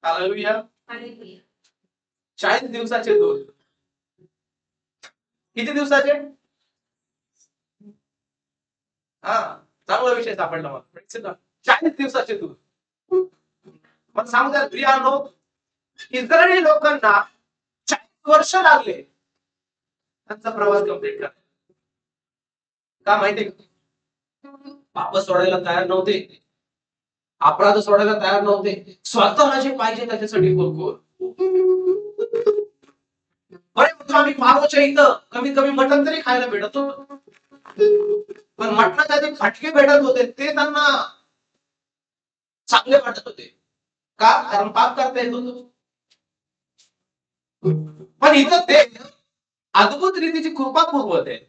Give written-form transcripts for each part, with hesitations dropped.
Hallelujah. 40 दिवसाचे दूध. किती दिवसाचे? हा, चांगला विषय सापडला मला. 40 दिवसाचे दूध. पण सांगू द्या प्रियानो, इस्रायली लोकांना 40 वर्ष लागले त्यांचा प्रवास कंप्लीट करायला. का माहितीये का? पाप सोडायला तयार नव्हते, अपराध सोडायला तयार नव्हते, स्वतःला जे पाहिजे त्याच्यासाठी कोरकोर. बरे आम्ही पारोच्या इथं कमीत कमी मटण तरी खायला भेटत होतं, पण मटणाच्या जे फटके भेटत होते ते त्यांना चांगले वाटत होते. का? कारण पाप करता येत होतं. पण इथं ते अद्भुत रीतीची कृपा पुरवत आहे.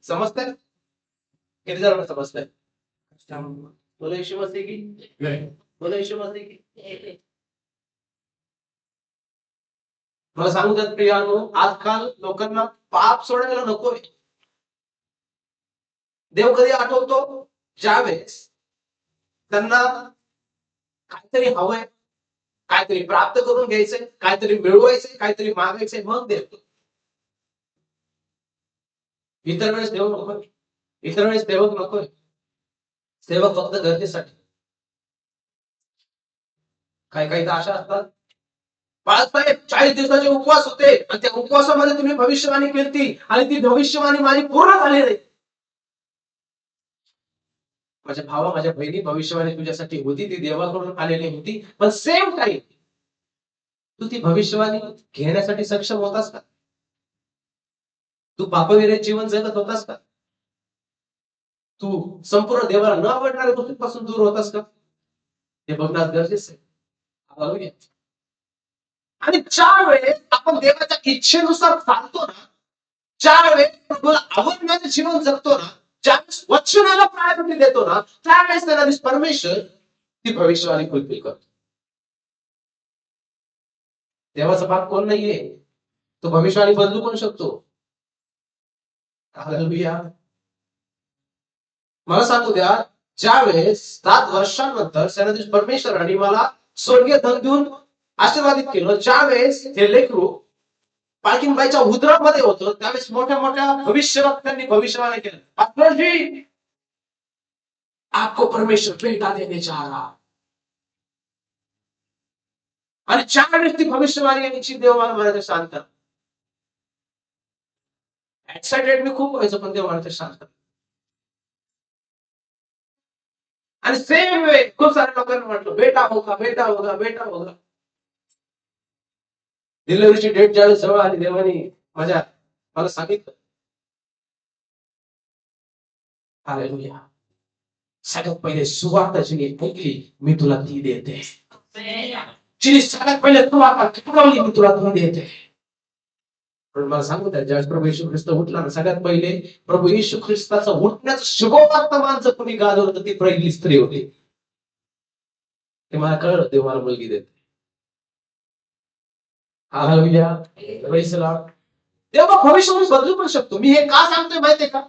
समजतंय? किती जणांना समजतंय? बोला यीशु मसीह की. बोला यीशु मसीह की. मला सांगू द्या प्रियानो, आजकाल लोकांना पाप सोडायला नकोय. देव कधी आठवतो? ज्यावेळेस त्यांना काहीतरी हवंय, काहीतरी प्राप्त करून घ्यायचंय, काहीतरी मिळवायचंय, काहीतरी मागायचंय, मग देतो. इतर वेळेस देव नकोय. इतर वेळेस सेवक नकोय. सेवक फक्त गरजेसाठी. काही काही तर अशा असतात, बाळासाहेब 40 दिवसाचे उपवास होते आणि त्या उपवासामध्ये तुम्ही भविष्यवाणी केली आणि ती भविष्यवाणी माझी पूर्ण झाली नाही. माझ्या भावा, माझ्या बहिणी, भविष्यवाणी तुझ्यासाठी होती, ती देवाकडून आलेली होती, पण सेम टाइम तू ती भविष्यवाणी घेण्यासाठी सक्षम होतास का? तू पापविरहित जीवन जगत होतास का? तू संपूर्ण देवाला न आवडणाऱ्या गोष्टींपासून दूर होतास का? हे बघणं गरजेचं आहे. आणि ज्या वेळेस आपण देवाच्या इच्छेनुसार चालतो ना, ज्या वेळेस प्रभूला आवडणारे जीवन जगतो ना, ज्यावेळेस वचनाला प्रायोरिटी देतो ना, त्यावेळेस त्याला परमेश्वर ती भविष्यवाणी फुलफिल करतो. देवाचा भाग कोण नाहीये, तो भविष्यवाणी बदलू पण शकतो. हालेलुया. मला सांगू द्या, ज्या वेळेस 7 वर्षांनंतर सेनाधीश परमेश्वरांनी मला स्वर्गीय धन देऊन आशीर्वादित केलं, ज्यावेळेस हे लेकरू पालखीबाईच्या उदरामध्ये होतं, त्यावेळेस मोठ्या मोठ्या भविष्यवक्त्यांनी भविष्यवाणी केलं, पास्टरजी आपको परमेश्वर बेटा देने जा रहा. आणि ज्यावेळेस ती भविष्यवाणी यांची देव मला म्हणायचं शांत. एक्साइटेड मी खूप व्हायचो, पण देव म्हणायचं शांत. आणि सेम वे खूप साऱ्या लोकांनी म्हटलं बेटा होगा, बेटा होगा, बेटा होगा. डिलिव्हरीची डेट ज्यावेळेस जवळ आली, देवानी मला सांगितलं, हालेलुया, सगळ्यात पहिले सुवार्ता जिने ऐकली मी तुला ती देते. जिने सगळ्यात पहिले सुवार्ता ठिकवली मी तुला ती देते. पण मला सांगू द्या, ज्यावेळेस प्रभू येशू ख्रिस्त उठला ना, सगळ्यात पहिले प्रभू येशू ख्रिस्ताचं उठण्याचं शुभवर्तमान जर कोणी गाजवलं तर ती पहिली स्त्री होती. ते मला कळलं, देव मला मुलगी देते. Hallelujah, praise the Lord. तेव्हा भविष्यवाणी बदलू पण शकतो. मी हे का सांगतोय माहितीये का?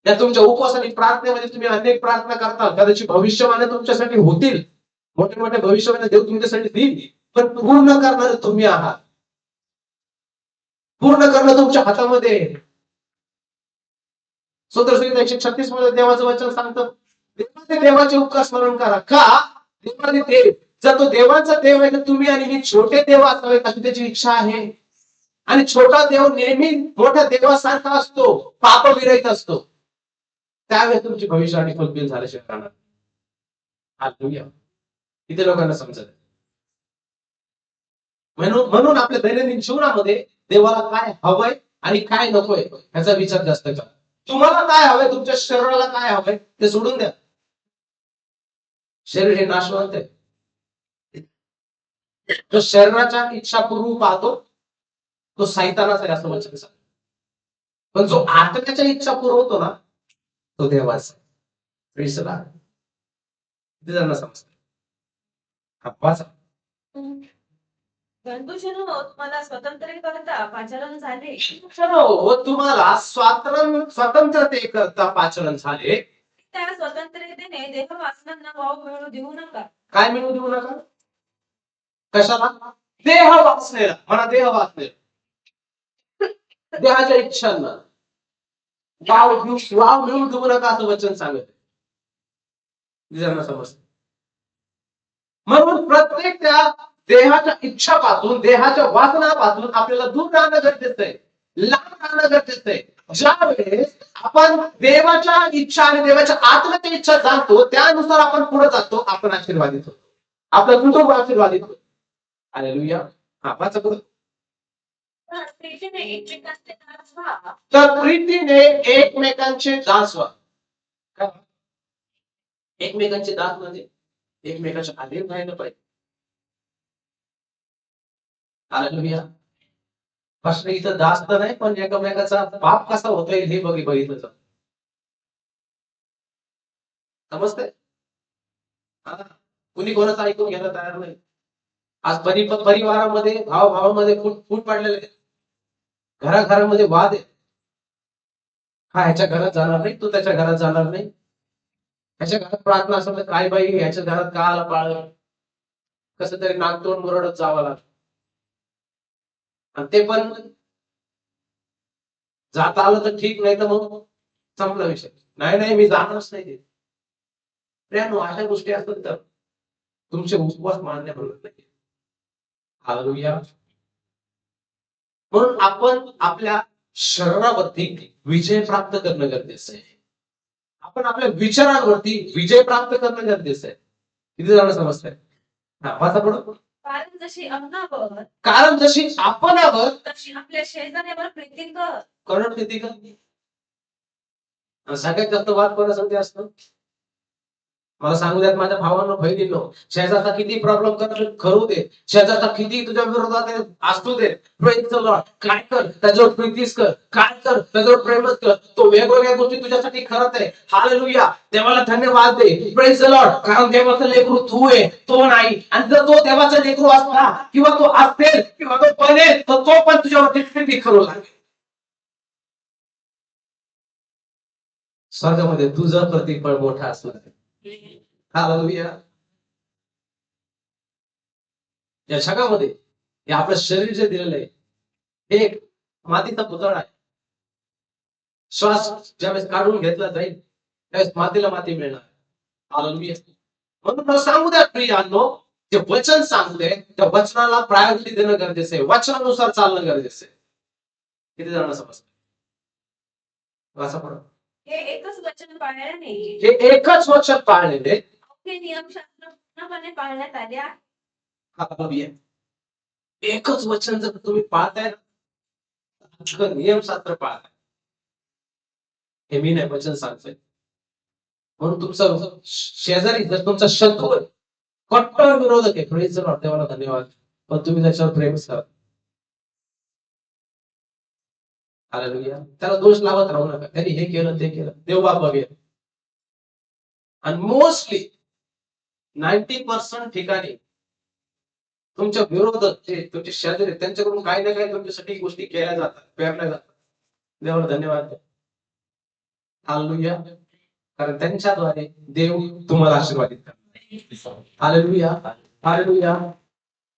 त्या तुमच्या उपवास आणि प्रार्थनेमध्ये तुम्ही अनेक प्रार्थना करता, कदाचित भविष्यवाणी तुमच्यासाठी होतील, मोठे मोठे भविष्यवाणी देव तुमच्यासाठी देईल, पण पूर्ण करणारे तुम्ही आहात. पूर्ण करणं तुमच्या हातामध्ये. स्तोत्रसंगीत 136 मध्ये देवाचं वचन सांगतं, देवाचे उपकार स्मरण करा. का? देवाने देव, जर तो देवाचा देव आहे तर तुम्ही आणि मी छोटे देव असावे अशी त्याची इच्छा आहे. आणि छोटा देव नेहमी मोठ्या देवासारखा असतो, पापविरहित असतो. त्यावेळेस तुमची भविष्यवाणी फुलफिल झाल्याशिवाय राहणार. हालेलुया. इथे लोकांना समजत. म्हणून आपल्या दैनंदिन जीवनामध्ये देवाला काय हवंय आणि काय नकोय ह्याचा विचार जास्त करा. तुम्हाला काय हवंय, तुमच्या शरीराला काय हवंय ते सोडून द्या. शरीर हे नाशवंत आहे. जो शरीराच्या इच्छा पूर्ण पाहतो तो सैतानाचा आहे असं वचन सांगतं. पण जो आत्म्याच्या इच्छा पुरवतो ना तो देवाचा. Praise the Lord. किती जणांना समजतं? वाचा. तुम्हाला स्वतंत्रतेकरता पाचारण झाले. तुम्हाला स्वातंत्र्यतेकरता पाचारण झाले. त्या स्वतंत्रतेने देह वासनांना वाव मिळू देऊ नका. काय मिळू देऊ नका? कशाला? देह वाचलेला. म्हणा देह वाचलेला. देहाच्या इच्छांना वाव मिळू देऊ नका असं वचन सांगत समजतं. म्हणून प्रत्येक त्या देहाच्या इच्छापासून, देहाच्या वासनापासून आपल्याला दूर राहणं गरजेचं आहे, लांब राहणं गरजेचं आहे. ज्या वेळेस आपण देवाच्या इच्छा आणि देवाच्या आत्म्याच्या इच्छा जाणतो, त्यानुसार आपण पुढे जातो, आपण आशीर्वादित होतो, आपलं कुटुंब आशीर्वादित होतो. हालेलुया. हा, वाचा पुढे. तर प्रीतीने एकमेकांचे दास व्हा. तर प्रीतीने एकमेकांचे दास व्हा. काय? एकमेकांचे दास म्हणजे एकमेकांच्या अधीन राहिलं पाहिजे. हालेलुया. प्रश्न इथं दास तर नाही, पण एकमेकाचा पाप कसा होता येईल हे बघितलं जातं. समजतंय? कुणी कोणाचं ऐकून घ्यायला तयार नाही. आज परिवारामध्ये भावामध्ये फूट पडलेले आहेत. घराघरामध्ये वाद आहे. हा ह्याच्या घरात जाणार नाही, तू त्याच्या घरात जाणार नाही. ह्याच्या घरात प्रार्थना असेल तर काय बाई ह्याच्या घरात का आला पाळलं, कसं तरी नागतोंड मुरडत जावं लागतं. आणि ते पण जाता आलं तर ठीक, नाही तर मग संपला विषय. नाही मी जाणारच नाही. प्रियानो, अशा गोष्टी असतात तर तुमचे उपवास मान्य होत नाही. हालेलुया. म्हणून आपण आपल्या शरीरावरती विजय प्राप्त करणं गरजेचं आहे. आपण आपल्या विचारांवरती विजय प्राप्त करणं गरजेचं आहे. किती जणांना समजतंय? हा, वाचा पुढं. कारण जशी आपणावर तशी आपल्या शेजाऱ्यावर प्रीती कर. करण प्रीती कर. सगळ्यात जास्त वाद कोणासाठी असतो? मला सांगू द्यात माझ्या भावांनो, बहिणींनो, शेजारचा किती प्रॉब्लेम करू दे, शेजारचा किती तुझ्या विरोधात असतो दे, प्रेम काय कर, त्याच्यावर प्रीतीच कर, काय कर, त्याच्यावर प्रेमच कर. तो वेगवेगळ्या गोष्टी तुझ्यासाठी करत आहे. हालेलुया. देवाला धन्यवाद दे. Praise the Lord. कारण देवाचं लेकरू तू आहे, तो नाही. आणि जर तो देवाचा लेकरू असला किंवा तो असेल किंवा तो बनेल, तर तो पण तुझ्यावरती प्रीती करू लागेल. स्वर्गामध्ये तुझं प्रतिफळ मोठं असणार आहे. हालेलुया. या जगामध्ये हे आपलं शरीर जे दिलेलं आहे, हे एक मातीचा पुतळा आहे. श्वास ज्यावेळेस काढून घेतला जाईल त्यावेळेस मातीला माती मिळणार. हालेलुया. म्हणून मला सांगू द्या प्रियांनो, जे वचन सांगते त्या वचनाला प्रायोरिटी देणं गरजेचं आहे, वचनानुसार चालणं गरजेचं आहे. किती जणांना समजतं? वाचा पुढं. हे एकच वचन पाळल्याने हे एकच वचन पाळल्याने हे नियमशास्त्र पूर्णपणे पाळण्यात आले आहे. हालेलुया. एकच वचन जर तुम्ही पाळताय, नियमशास्त्र पाळताय, हे मी नाही वचन सांगतोय. म्हणून तुमचा शेजारी जर तुमचा शत्रू आहे, कट्टर विरोधक आहे, प्रेज द लॉर्ड, देवाला धन्यवाद, पण तुम्ही त्याच्यावर प्रेमच करा. हालेलुया. त्याला दोष लावत राहू नका, त्यांनी हे केलं ते केलं, देव बाप बघेल. आणि मोस्टली 90% ठिकाणी तुमच्या विरोधक जे तुमचे शेजारी त्यांच्याकडून काही ना काही तुमच्यासाठी गोष्टी केल्या जातात, पेरल्या जातात. देवाला धन्यवाद. हालेलुया. कारण त्यांच्याद्वारे देव तुम्हाला आशीर्वादित करतो. हालेलुया. हालेलुया.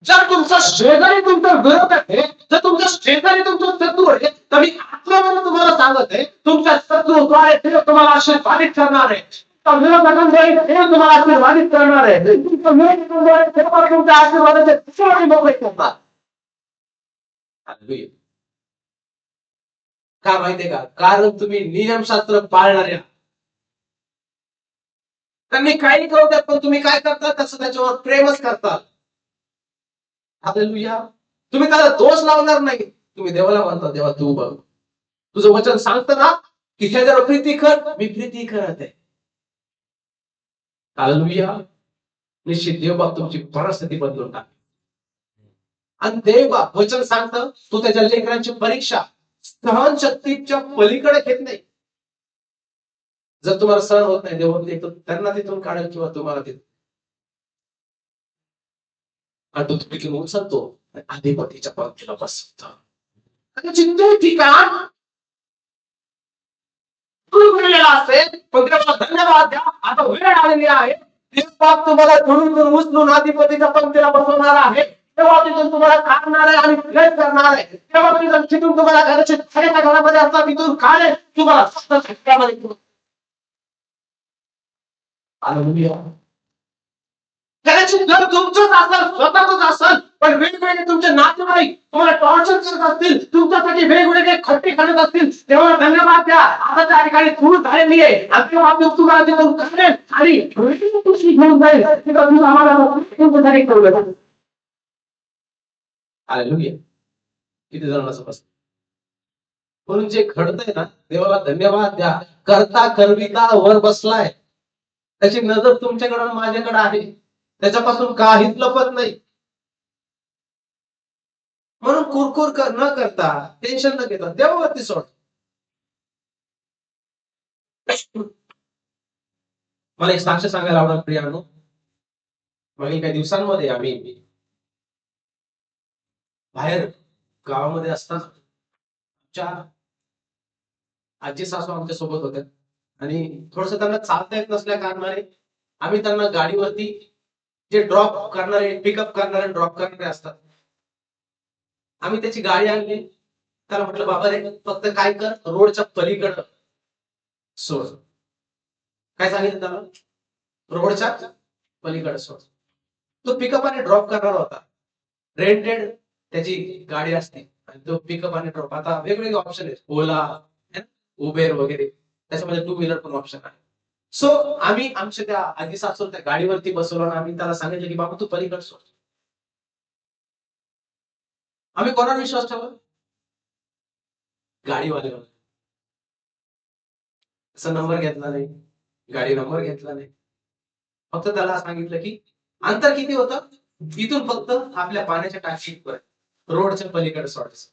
जर तुमचा शेजारी तुमचा विरोधक आहे, जर तुमचा शेजारी तुमचा शत्रू आहे, तर मी आत्म्याने तुम्हाला सांगत आहे, तुमच्या शत्रूद्वारे देव तुम्हाला आशीर्वादित करणार आहे. विरोधकांद्वारे देव तुम्हाला आशीर्वादित करणार आहे. विरोधकांद्वारे देव तुमच्या आशीर्वादाचे सोने मोकळे करणार. हालेलुया. का माहितीये का? कारण तुम्ही नियमशास्त्र पाळणाऱ्या. त्यांनी काही करू द्या, पण तुम्ही काय करता? तसं त्याच्यावर प्रेमच करता. हालेलुया. तुम्ही त्याला दोष लावणार नाही. तुम्ही देवाला म्हणता, देवा तू बघ, तुझं वचन सांगतं ना की ह्याच्यावर प्रीती कर, मी प्रीती करत आहे. हालेलुया. निश्चित देव बाप तुमची परिस्थिती बदलून टाक. आणि देव बाप वचन सांगतं, तू त्याच्या लेकरांची परीक्षा सहनशक्तीच्या पलीकडे घेत नाही. जर तुम्हाला सहन होत नाही, देव म्हणते त्यांना तिथून काढेल किंवा तुम्हाला तिथून. आणि तो तिथून उचलतो अधिपतीच्या पंक्तीला बसवतो. ठिकाण गेलेला असेल पण देवाला धन्यवाद द्या, आता वेळ आलेली आहे. देवबाप तुम्हाला धरून उचलून अधिपतीच्या पंक्तीला बसवणार आहे. तेव्हा तिथून तुम्हाला काढणार आहे आणि प्रेस करणार आहे. तेव्हा तिथून तुम्हाला घराच्या छायाच्या घरामध्ये असता तिथून काढे तुम्हाला फक्त झटक्यामध्ये. हालेलुया. कदाचित घर तुमचंच असेल, स्वतःच असेल, पण वेगवेगळे तुमचे नातेवाईक तुम्हाला टॉर्चर करत असतील, तुमच्यासाठी वेगवेगळे खट्टे खात असतील, तेव्हा धन्यवाद द्या. आता त्या ठिकाणी सुरू झालेली आहे आणि तेव्हा तुम्हाला तिथून काढेल आणि घेऊन जाईल. हालेलुया. किती जणांना समजतं? म्हणून जे घडतंय ना, देवाला धन्यवाद द्या. करता करविता वर बसलाय, त्याची नजर तुमच्याकडे आणि माझ्याकडे आहे, त्याच्यापासून काहीच लपत नाही. म्हणून कुरकुर न करता, टेन्शन न घेता देवावरती सोड. मला एक साक्ष सांगायला आवडेल प्रियानो. मागील काही दिवसांमध्ये आम्ही बाहेर गावामध्ये असताना आमच्या आजी सासू आमच्या सोबत होत्या आणि थोडस त्यांना चालता येत नसल्या कारणाने आम्ही त्यांना गाडीवरती, जे ड्रॉप करणारे, पिकअप करणारे, ड्रॉप करणारे असतात, आम्ही त्याची गाडी आणली. त्याला म्हटलं बाबा रे, फक्त काय कर, रोडच्या पलीकडं सोड. काय सांगितलं त्याला? रोडच्या पलीकडे सोड. तो पिकअप आणि ड्रॉप करणार होता. रेंटेड त्याची गाडी असते आणि तो पिकअप आणि ड्रॉप. आता वेगवेगळे ऑप्शन आहेत, ओला, उबेर वगैरे, त्याच्यामध्ये टू व्हीलर पण ऑप्शन आहे. सो आम्ही आमच्या त्या आजी सासू त्या गाडीवरती बसवलं आणि आम्ही त्याला सांगितलं की बाबा तू पलीकडे सोड. आम्ही कोणावर विश्वास ठेवला? गाडीवाल्यावर. त्याचा नंबर घेतला नाही, गाडी नंबर घेतला नाही, फक्त त्याला सांगितलं की अंतर किती होतं, इथून फक्त आपल्या पाण्याच्या टाकीपर्यंत रोडच्या पलीकडे सोडायचं.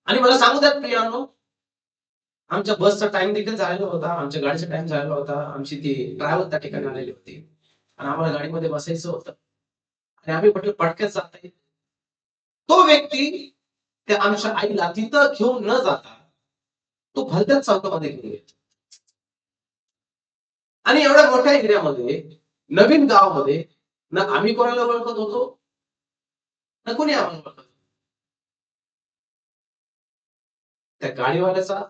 आणि मला सांगू द्या प्रियानो, आमच्या बसचा टाइम देखील झालेला होता, आमच्या गाडीचा टाइम झालेला होता, आमची ती ड्रायव्हर त्या ठिकाणी आलेली होती आणि आम्हाला गाडीमध्ये बसायचं होतं आणि आम्ही म्हटलं पटक्यात जाता येईल. तो व्यक्ती त्या आमच्या आईला तिथं घेऊन न जाता तो भलत्याच चौकामध्ये घेऊन गेला आणि एवढ्या मोठ्या एरियामध्ये, नवीन गावामध्ये, ना आम्ही कोणाला ओळखत होतो ना कोणी आम्हाला ओळखत. त्या गाडीवाल्याचा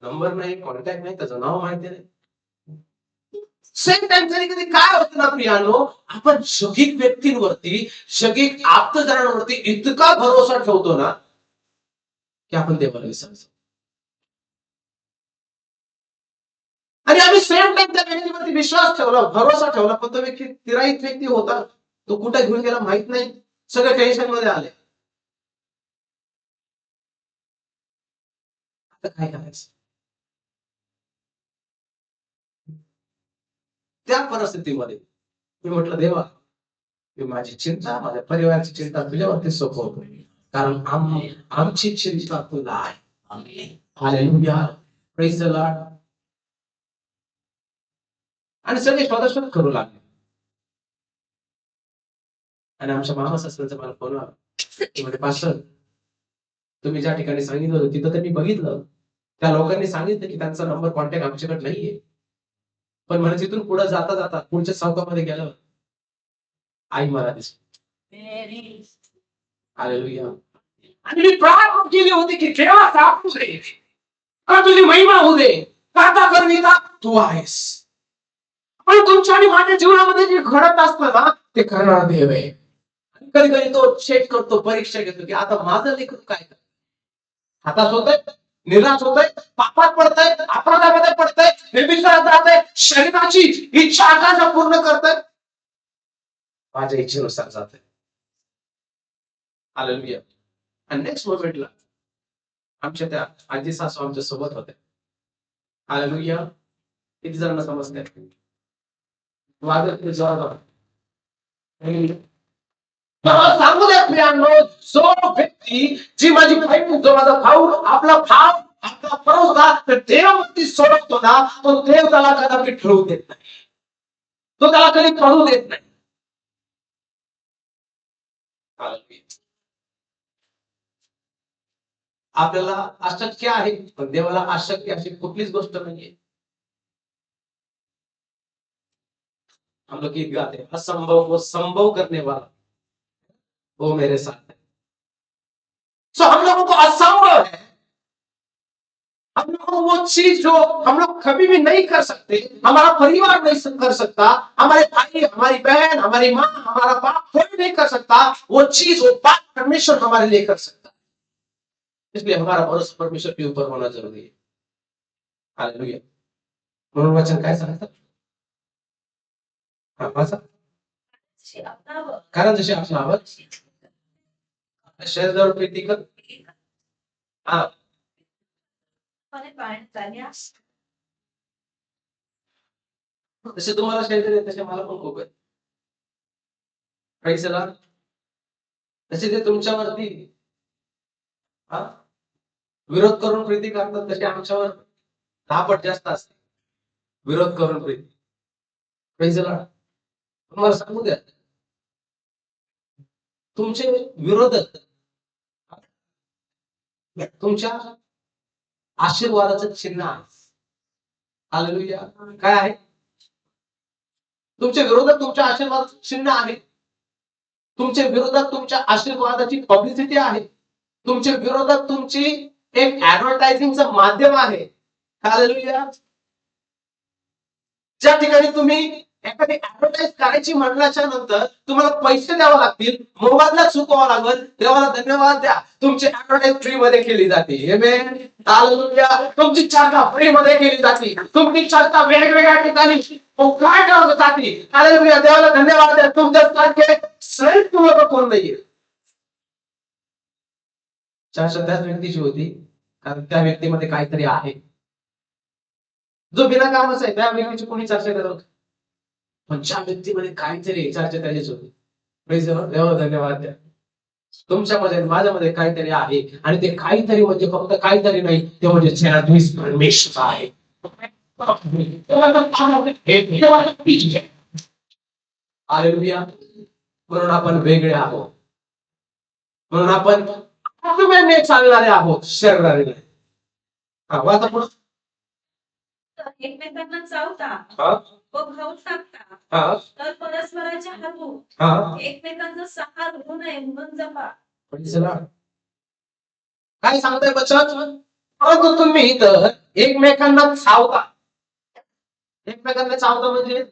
नंबर नाही, कॉन्टॅक्ट नाही, त्याचं नाव माहिती नाही. सेम टाइम कधी कधी काय होतं ना प्रियानो, आपण जगिक व्यक्तींवरती, जगिक आप्तजनांवरती इतका भरोसा ठेवतो ना की आपण देवाला विसरतो. आणि आम्ही सेम टाइम त्या व्यक्तीवरती विश्वास ठेवला, भरोसा ठेवला, पण तो व्यक्ती तिराईत व्यक्ती होता. तो कुठे घेऊन गेला माहित नाही. सगळे टेन्शन मध्ये आले. आता काय करायचं? त्या परिस्थितीमध्ये मी म्हटलं देवा, मी माझी चिंता, माझ्या परिवाराची चिंता तुझ्यावरती सोपवतो, कारण आमची चिंता तुला आहे. Hallelujah, praise the Lord. आणि सगळे शोधाशोध करू लागले आणि आमच्या मामा सासऱ्यांचा मला फोन आला. ते म्हणजे पास्टर, तुम्ही ज्या ठिकाणी सांगितलं होतं तिथं तर मी बघितलं, त्या लोकांनी सांगितलं की त्यांचा नंबर कॉन्टॅक्ट आमच्याकडे नाहीये, पण म्हणजे तिथून पुढे जाता जाता पुढच्या चौकामध्ये गेलं, आई मला दिसली. हालेलुया. आणि मी प्रार्थना केली होती की देवा सापडू दे, का तुझी महिमा होऊ दे, करता करविता तू आहेस. पण तुमच्या आणि माझ्या जीवनामध्ये जे घडत असतं ना, ते करणारा देव आहे. कधी कधी तो चेक करतो, परीक्षा घेतो की आता माझं लेकरू काय करत, हातात होतंय, निराश होतंय, पापात पडतंय, अपराधामध्ये पडतंय, व्यभिचारात जातंय, शरीराची इच्छा आकांक्षा पूर्ण करतंय, माझ्या इच्छेनुसार जातंय. हालेलुया. आणि नेक्स्ट मोमेंटला आमच्या त्या आजी सासू आमच्या सोबत होत्या. हालेलुया. किती जणांना समजतंय? वाजत जोरात. सांगू द्या प्रियांनो, जो व्यक्ती, जी माझी बहीण, जो माझा भाऊ, आपला भाव, आपला परोसदार तर देवावरती सोडतो ना, तो देव त्याला कदापि ठरवू देत नाही, तो त्याला कधी कळू देत नाही. आपल्याला अशक्य आहे, पण देवाला अशक्य अशी कुठलीच गोष्ट नाहीये. हम लोग गीत गाते हैं, असंभव को संभव करने वाला वो मेरे साथ है. सो हम लोगों को असंभव है, हम लोगों को वो चीज जो हम लोग कभी भी नहीं कर सकते, हमारा परिवार नहीं कर सकता, हमारे भाई, हमारी बहन, हमारी माँ, हमारा बाप, कोई नहीं कर सकता, वो चीज, वो बात परमेश्वर हमारे लिए कर सकता है. इसलिए हमारा भरोसा परमेश्वर के ऊपर होना जरूरी है. हालेलुया. म्हणून वचन काय सांगतं? हा, वाचा. शे आपणावं. कारण जसे आपण आवाज शरीरावर प्रीती कर. हा, आणि पाण्यात जाण्यास जसे तुम्हाला शरीर आहे तसे मला पण खूप आहे. Praise the Lord. तसे ते तुमच्यावरती हा विरोध करून प्रीती करतात, तसे आमच्यावर 10 पट जास्त असते विरोध करून प्रीती. Praise the Lord. तुम्हाला सांगू द्या, तुमचे विरोधक तुमच्या आशीर्वादाचं चिन्ह आहे. हालेलुया. काय आहे? तुमचे विरोधक तुमच्या आशीर्वादाचं चिन्ह आहे. तुमचे विरोधक तुमच्या आशीर्वादाची पब्लिसिटी आहे. तुमचे विरोधक तुमची एक ऍडव्हर्टायझिंगचं माध्यम आहे. हालेलुया. ज्या ठिकाणी तुम्ही एखादी ऍडव्हर्टाईज करायची म्हणल्याच्या नंतर तुम्हाला पैसे द्यावे लागतील, मोबदला चुकवावा लागेल, देवाला धन्यवाद द्या, तुमची ऍडव्हर्टाईज फ्री मध्ये केली जाते. आमेन. हालेलुया. तुमची चर्चा फ्री मध्ये केली जाते, तुमची चर्चा वेगवेगळ्या ठिकाणी काय करावं जाते. हालेलुया. देवाला धन्यवाद द्या. तुमच्यासारखे श्रेष्ठ लोक कोण नाहीये. चर्चा त्याच व्यक्तीची होती, कारण त्या व्यक्तीमध्ये काहीतरी आहे. जो बिना कामाचा आहे त्या व्यक्तीची कोणी चर्चा करत होतं, पण ज्या व्यक्तीमध्ये काहीतरी चर्चा त्याचीच होती. Praise the Lord. देवाला धन्यवाद द्या. तुमच्यामध्ये माझ्यामध्ये काहीतरी आहे, आणि ते काहीतरी म्हणजे फक्त काहीतरी नाही, ते म्हणजे न्यायाधीश परमेश्वर आहे. हालेलुया. म्हणून आपण वेगळे आहोत, म्हणून आपण आत्म्याने चालणारे आहोत, शरीराने नाही. हा, वाचा पुढं. तर एकमेकांना चावता हा, व भाऊ टाकता, हा, तर परस्पराच्या हातून हा. एकमेकांचा सहार होऊ नये म्हणून जपा. Praise the Lord. काय सांगताय वचन? परंतु तुम्ही तर एकमेकांना चावता. एकमेकांना चावता म्हणजे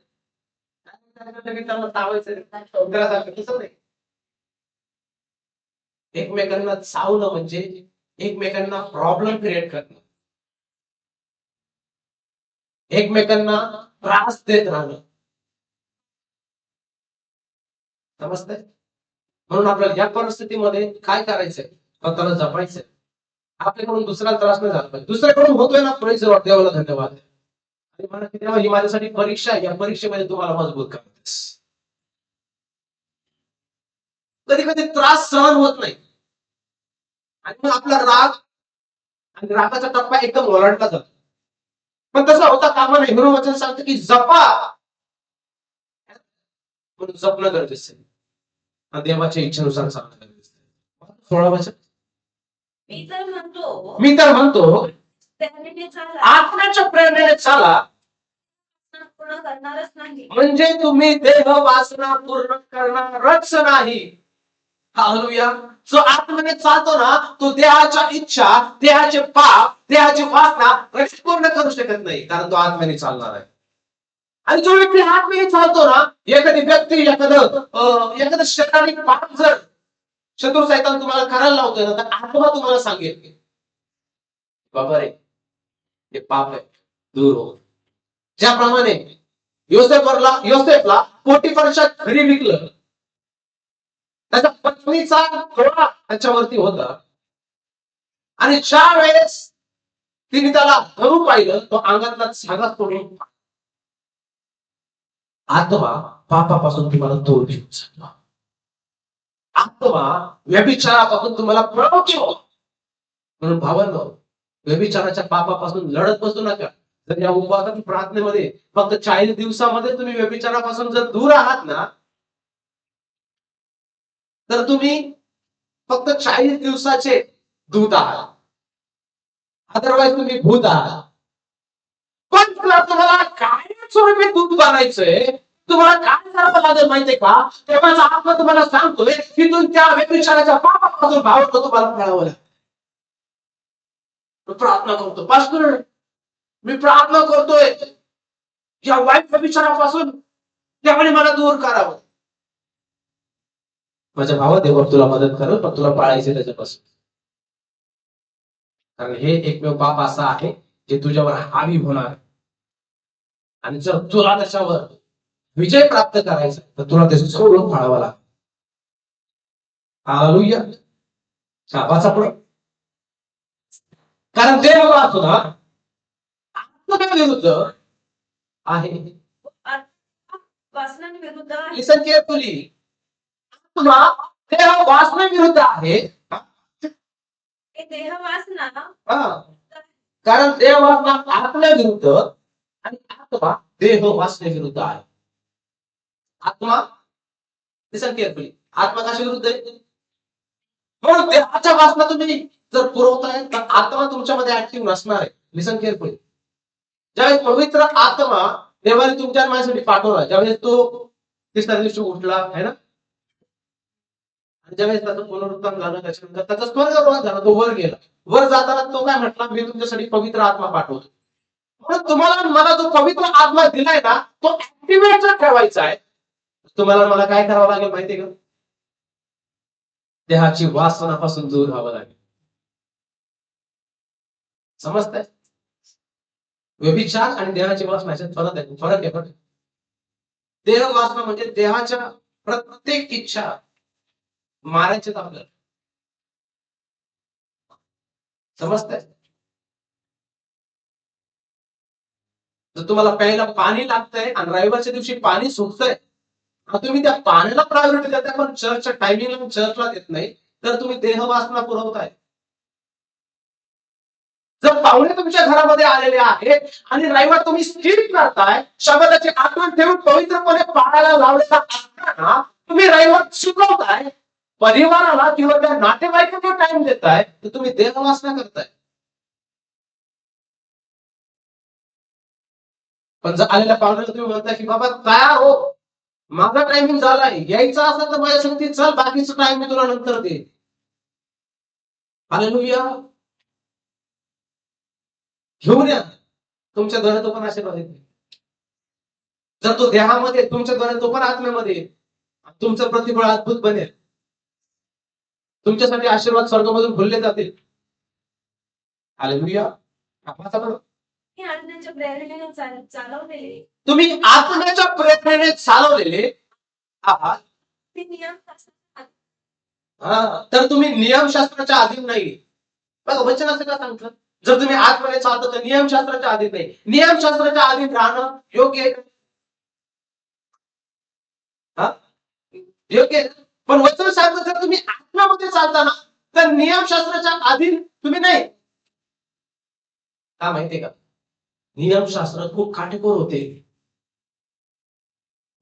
त्यांना चावायचं सौंदर्यासारखं तसं नाही. एकमेकांना चावणं म्हणजे एकमेकांना प्रॉब्लेम क्रिएट करणं, एकमेकांना त्रास देत राहणं. समजतंय? म्हणून आपल्याला या परिस्थितीमध्ये काय करायचंय? स्वतःला जपायचंय. आपल्याकडून दुसऱ्याला त्रास नाही झाला पाहिजे. दुसऱ्याकडून होतोय ना, प्रेज द लॉर्ड, देवाला धन्यवाद. आणि म्हणा की देवा, ही माझ्यासाठी परीक्षा आहे, या परीक्षेमध्ये तुम्हाला मजबूत करायचं. कधी कधी त्रास सहन होत नाही, आणि मग आपला राग आणि रागाचा टप्पा एकदम ओलांडला जातो. पण तसं होता कामा नाही. म्हणून वचन सांगतं की जपा. म्हणून जपणं गरजेचं आहे, आणि देवाच्या इच्छेनुसार चालणं गरजेचं आहे. 16 वचन. मी तर म्हणतो त्याने चाला, आत्म्याच्या प्रेरणेने चाला, पूर्ण करणारच नाही. म्हणजे तुम्ही देह वासना पूर्ण करणारच नाही. हालेलुया. जो आत्म्याने चालतो ना, तो देहाच्या इच्छा, देहाचे पाप, देहाची वासना पूर्ण करू शकत नाही, कारण तो आत्म्याने चालणार आहे. आणि जो व्यक्ती आत्म्याने चालतो ना, एखादी व्यक्ती, एखादं शरीराने पाप जर शत्रू सैतान तुम्हाला करायला लावतोय ना, तर आत्मा तुम्हाला सांगेल की बाबा रे, हे पाप आहे, दूर हो. ज्याप्रमाणे योसेफला पोटिफरच्या घरी विकलं, त्याच्या पत्नीचा डोळा त्याच्यावरती होता, आणि ज्या वेळेस तिने त्याला धरून पाहिलं, तो अंगातला धागा तोडून. आत्मा पापापासून तुम्हाला दूर घेऊन जातो. आत्मा व्यभिचारापासून तुम्हाला पळवतो. म्हणून भावांनो, व्यभिचाराच्या पापापासून लढत बसू नका. जर या उपवासाच्या प्रार्थनेमध्ये फक्त 40 दिवसामध्ये तुम्ही व्यभिचारापासून जर दूर आहात ना, तर तुम्ही फक्त 40 दिवसाचे दूत आहात. अदरवाईज तुम्ही भूत आहात. पण जर तुम्हाला कायमस्वरूपी दूध बनायचंय, तुम्हाला काय करावं लागेल माहितीये का? तेव्हा आत्मा तुम्हाला सांगतोय की तुम्ही त्या व्यभिचाराच्या पापापासून भावाचं तुम्हाला मिळावं लागेल. मी प्रार्थना करतो, पास्टर मी प्रार्थना करतोय या वाईट व्यभिचारापासून त्यामुळे मला दूर करावं. माझ्या भावा देवा तुला मदत करेल, पण तुला पाळायचे त्याच्यापासून. कारण हे एकमेव पाप असा आहे जे तुझ्यावर हावी होणार. आणि जर तुला त्याच्यावर विजय प्राप्त करायचा तर तुला ते सोडून पाळावं लागेल. हालेलुया. वाचा पुढे. कारण देव वाचतो ना आत्म्याविरुद्ध आहे. वासनांविरुद्ध आहे. लिसन केअरफुली. आत्मा देह वासनेविरुद्ध आहे. हे देह वासना हा. कारण देह वासना आत्म्याविरुद्ध आणि आत्मा देह वासनेविरुद्ध आहे. आत्मा लिसन केअरफुली. आत्मा कशा विरुद्ध आहे? म्हणून देहाच्या वासना तुम्ही जर पुरवताय तर आत्मा तुमच्यामध्ये ऍक्टिव्ह नसणार आहे. लिसन केअरफुली. ज्यावेळेस पवित्र आत्मा देवाने तुमच्या माझ्यासाठी पाठवला, ज्यावेळेस तो तिसऱ्या दिवशी उठला आहे ना, आणि ज्यावेळेस त्याचं पुनरुत्थान झालं त्याच्यानंतर त्याचा स्वर्गवास झाला, तो वर गेला. वर जाताना तो काय म्हटला? मी तुमच्यासाठी पवित्र आत्मा पाठवतो. म्हणून तुम्हाला मला जो पवित्र आत्मा दिलाय ना तो ऍक्टिव्हेट जर ठेवायचा आहे, तुम्हाला मला काय करावं लागेल माहितीये का? देहाची वासनापासून दूर राहावं लागेल. समजतंय? व्यभिचार आणि देहाची वासना याच्यात फरक आहे बरं. देह वासना म्हणजे देहाच्या प्रत्येक इच्छा मारायचे आपल्याला. समजतंय? जर तुम्हाला प्यायला पाणी लागतंय आणि रविवारच्या दिवशी पाणी सुकतंय, तुम्ही त्या पाण्याला प्रायोरिटी देताय पण चर्चच्या टायमिंगला चर्चला देत नाही, तर तुम्ही देह वासना पुरवताय. जर पाहुणे तुमच्या घरामध्ये आलेले आहेत आणि रविवार तुम्ही स्किप करताय, शब्दाची आठवण ठेवून पवित्रपणे पाळायला लावलेला असताना तुम्ही रविवार चुकवताय, परिवाराला किंवा त्या नातेवाईकांना टाइम देताय, तर तुम्ही देहवासना करताय. पण जर आलेल्या पाहुण्याला तुम्ही म्हणताय की बाबा तयार हो, माझा टायमिंग झालाय, यायचं असेल तर माझ्या संगती चल, बाकीचं टाइम मी तुला नंतर दे. हालेलुया. घेऊन या तुमच्याद्वारे तो पण आशीर्वाद येते. जर तो देहामध्ये तुमच्याद्वारे तो पण आत्म्यामध्ये, तुमचं प्रतिफळ अद्भुत बनेल. तुमच्यासाठी आशीर्वाद स्वर्गामधून खुलले जातील. हालेलुया. हे आत्म्याच्या प्रेरणेने चालवलेले, तुम्ही आत्म्याच्या प्रेरणेने चालवलेले आहात. ते नियम असतात. तर तुम्ही नियमशास्त्राच्या अधीन नाही. बघा वचन असं का सांगतं? जर तुम्ही आत्म्याने चालता तर नियमशास्त्राच्या अधीन नाही. नियमशास्त्राच्या अधीन राहणं योग्य आहे. योग्य आहे. पण वचन सांगतं जर तुम्ही आत्म्यामध्ये चालता ना तर नियमशास्त्राच्या अधीन तुम्ही नाही. का माहितीये का? नियमशास्त्र खूप काटेकोर होते.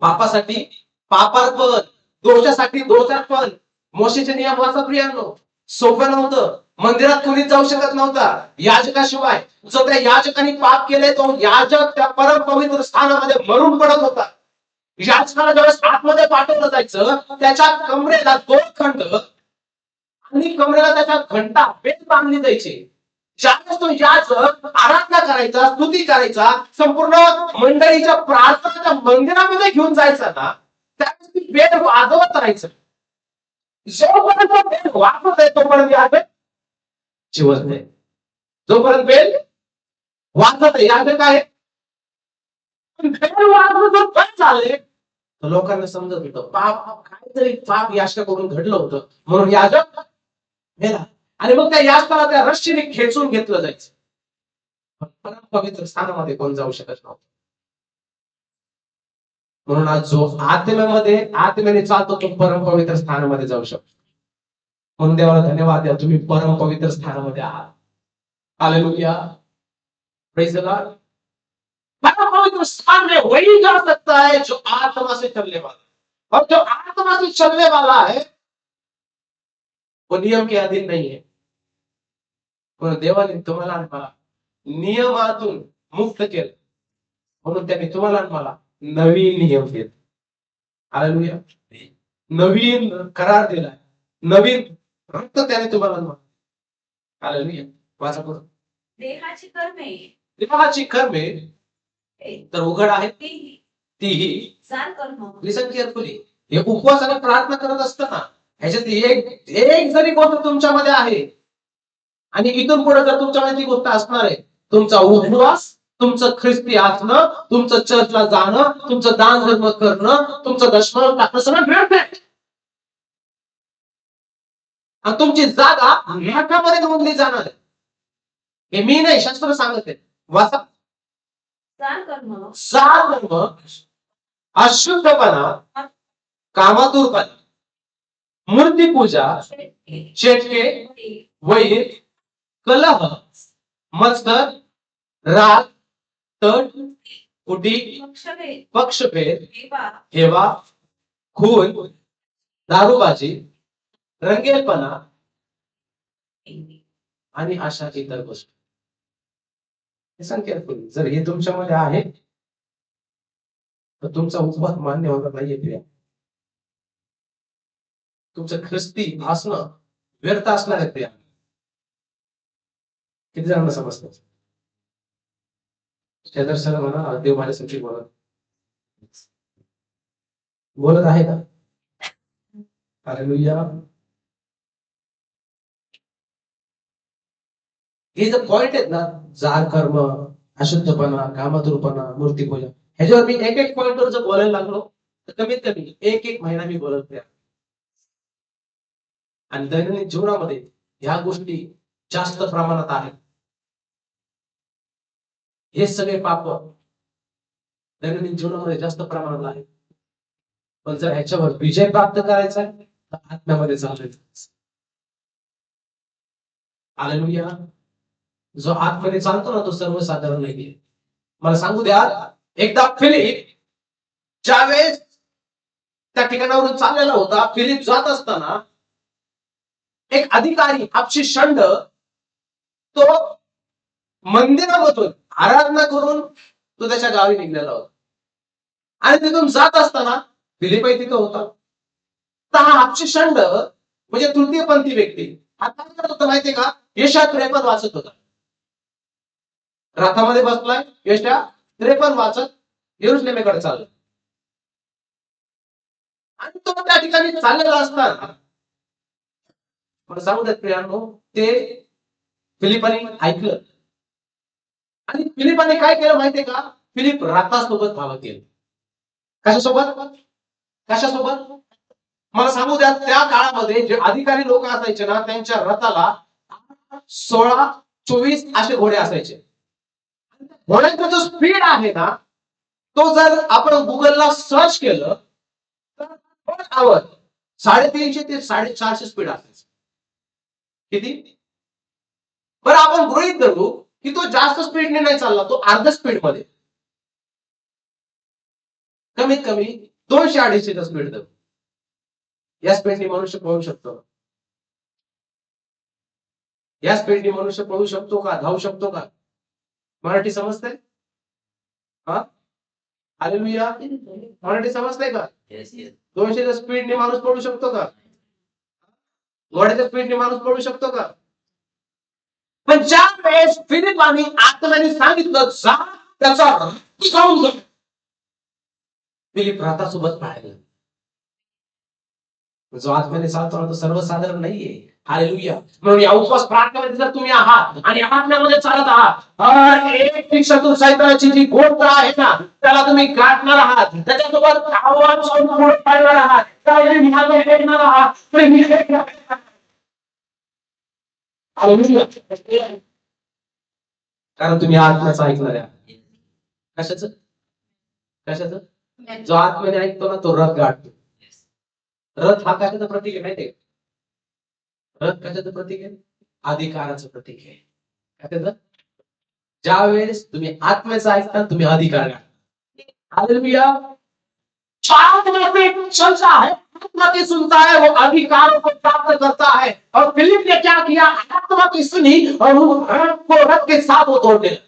पापासाठी पापार्पण, दोषासाठी दोषार्पण. मोशेचे नियम वाचा प्रियांनो, सोपं नव्हतं. मंदिरात कोणीच जाऊ शकत नव्हता याजकाशिवाय. जर त्या याजकाने पाप केले तो याजक त्या परम पवित्र स्थानामध्ये मरून पडत होता. याजकाला ज्यावेळेस आतमध्ये पाठवलं जायचं, त्याच्या कमरेला 2 खंड आणि कमरेला त्याच्या घंटा बेल बांधली जायची. ज्यावेळेस तो याजक आराधना करायचा, स्तुती करायचा, संपूर्ण मंडळीच्या प्रार्थनाच्या मंदिरामध्ये घेऊन जायचा ना, त्यावेळेस ती बेल वाजवत राहायचं. जोपर्यंत बेल वाजवत आहे तोपर्यंत याजक जिवंत आहे. जोपर्यंत बेल वाजवत आहे याजक आहे. बेल वाजवत बंद झाले तर लोकांना समजत होतं पाप, काहीतरी पाप याजकाकडून घडलं होतं, म्हणून याजक मेला. आणि मग त्या याजकाला त्या रश्मीने खेचून घेतलं जायचं. परम पवित्र स्थानामध्ये कोण जाऊ शकत नव्हतं. म्हणून आज जो आत्म्याने चालतो तो परम पवित्र स्थानामध्ये जाऊ शकतो. म्हणून देवाला धन्यवाद द्या, तुम्ही परम पवित्र स्थानामध्ये आहात. हालेलुया. Praise the Lord. परम पवित्र स्थान में वही जा सकता है जो आत्मा से चलने वाला, और जो आत्मा से चलने वाला है वो नियम के अधीन नहीं है, म्हणून देवाने तुम्हाला आणि मला नियमातून मुक्त केलं, म्हणून त्याने तुम्हाला आणि मला नवीन नियम दिले. हालेलुया. नवीन करार दिलाय, नवीन रक्त त्याने तुम्हाला आणि मला. हालेलुया. वाचा पुढं. देहाची कर्मे देवाची कर्मे तर उघड आहेत, तीही तीही चाल कर्म लिसन केअरफुली. हे उपवास आणि प्रार्थना करत असताना ह्याच्यात एक एक जरी गोष्ट तुमच्यामध्ये आहे आणि इथून पुढे जर तुमच्यामध्ये ती गोष्ट असणार आहे, तुमचा उपवास, तुमचं ख्रिस्ती असणं, तुमचं चर्चला जाणं, तुमचं दान धर्म करणं, तुमचं दशम टाकणं सगळं व्यर्थ आहे. आणि तुमची जागा नरकामध्ये नोंदली जाणार आहे. हे मी नाही, शास्त्र सांगत आहे. वाचा. चाल कर्म सार धर्म, अशुद्धपणा, कामातुरपणा, मूर्तीपूजा, चेटके, वैर, कलह, मत्सर, राग, तट, उटी, पक्षभेद पक्षभेद, हेवा हेवा, खून, दारूबाजी, रंगेलपणा आणि अशा इतर गोष्टी. हे सांग carefully. जर हे तुमच्यामध्ये आहे तर तुमचा उपवास मान्य होणार नाहीये प्रिया. तुमचं ख्रिस्ती असणं व्यर्थ असणार आहे प्रिया. किती जणांना समजतं? शेजारच्याला म्हणा, देव माझ्यासाठी बोलत बोलत आहे का? हालेलुया. हे जे पॉइंट आहेत ना, जार कर्म, अशुद्धपणा, कामधुरपणा, मूर्तीपूजा, ह्याच्यावर मी एक एक पॉइंटवर जर बोलायला लागलो तर कमीत कमी एक एक महिना मी बोलत नाही. आणि दैनंदिन जीवनामध्ये ह्या गोष्टी जास्त प्रमाणात आहेत. हे सगळे पाप दैनंदिन जीवनामध्ये जास्त प्रमाणात आहेत. पण जर ह्याच्यावर विजय प्राप्त करायचा आहे तर आत्म्यामध्ये चालायचं. हालेलुया. जो आतमध्ये चालतो ना तो सर्वसाधारण नाहीये. मला सांगू द्या, एकदा फिलिप ज्यावेळेस त्या ठिकाणावरून चाललेला होता, फिलिप जात असताना एक अधिकारी आपशी षंड तो मंदिरामधून आराधना करून तो त्याच्या गावी निघलेला होता. आणि तिथून जात असताना फिलिपही तिथं होता. तर हा आपशी षंड म्हणजे तृतीयपंथी व्यक्ती हा काय करत होता माहितीये का? यशा 53 वाचत होता. रथामध्ये बसलाय, यशा 53 वाचत यरुशलेमेकडे चालला. आणि तो त्या ठिकाणी चाललेला असताना मला सांगू द्या प्रियांनो, ते फिलिपाने ऐकलं. आणि फिलिपाने काय केलं माहितीये का? फिलिप रथासोबत धावत गेला. कशासोबत? कशासोबत? मला सांगू द्या, त्या काळामध्ये जे अधिकारी लोक असायचे ना, त्यांच्या रथाला 16, 24 असे घोडे असायचे. घोड्यांचा जो स्पीड आहे ना, तो जर आपण गुगलला सर्च केलं तर 350 ते 450 स्पीड असायचं. किती? बरं आपण गृहीत धरू की तो जास्त स्पीडने नाही चालला, तो अर्ध्या स्पीड मध्ये, कमीत कमी 200-250 स्पीड धरू. या स्पीडने मनुष्य पळू शकतो? या स्पीडने मनुष्य पळू शकतो का? धावू शकतो का? मराठी समजते? हा? हालेलुया. मराठी समजते का? 200च्या स्पीडने माणूस पळू शकतो का? घोड्याच्या स्पीडने माणूस पळू शकतो का? पण ज्या वेळेस फिलिपाने आत्म्याने सांगितलं जा त्याचा रथ जाऊन जा, फिलिप रथासोबत पाहिलं. जो आत्म्याने चालतो ना तो सर्वसाधारण नाहीये. हालेलुया. म्हणून या उपवास प्रार्थनेमध्ये जर तुम्ही आहात आणि आत्म्यामध्ये चालत आहात, हर एक शत्रू सैतानाची जी गोष्ट आहे ना त्याला तुम्ही गाठणार आहात, त्याच्यासोबत आवाज सोडून पाडणार आहात, काही मागे फेकणार आहात. हालेलुया. कारण तुम्ही आत्म्याचं ऐकणार आहे. कशाचं? कशाचं? जो आत्म्याने ऐकतो ना तो रथ गाठतो. रथ हा कशाचं प्रतीक आहे माहितीये? रथ कशाचं प्रतीक आहे? अधिकाराचं प्रतीक आहे. कशाचं? ज्या वेळेस तुम्ही आत्म्याचं ऐकता तुम्ही अधिकार गाठता. हालेलुया. 4 संख्या आहे आत्मा की सुनता है वो अधिकारों को प्राप्त करता है। और फिलिप ने क्या किया, आत्मा की सुनी और उन को रथ के साथ वो तोड़ने लगा।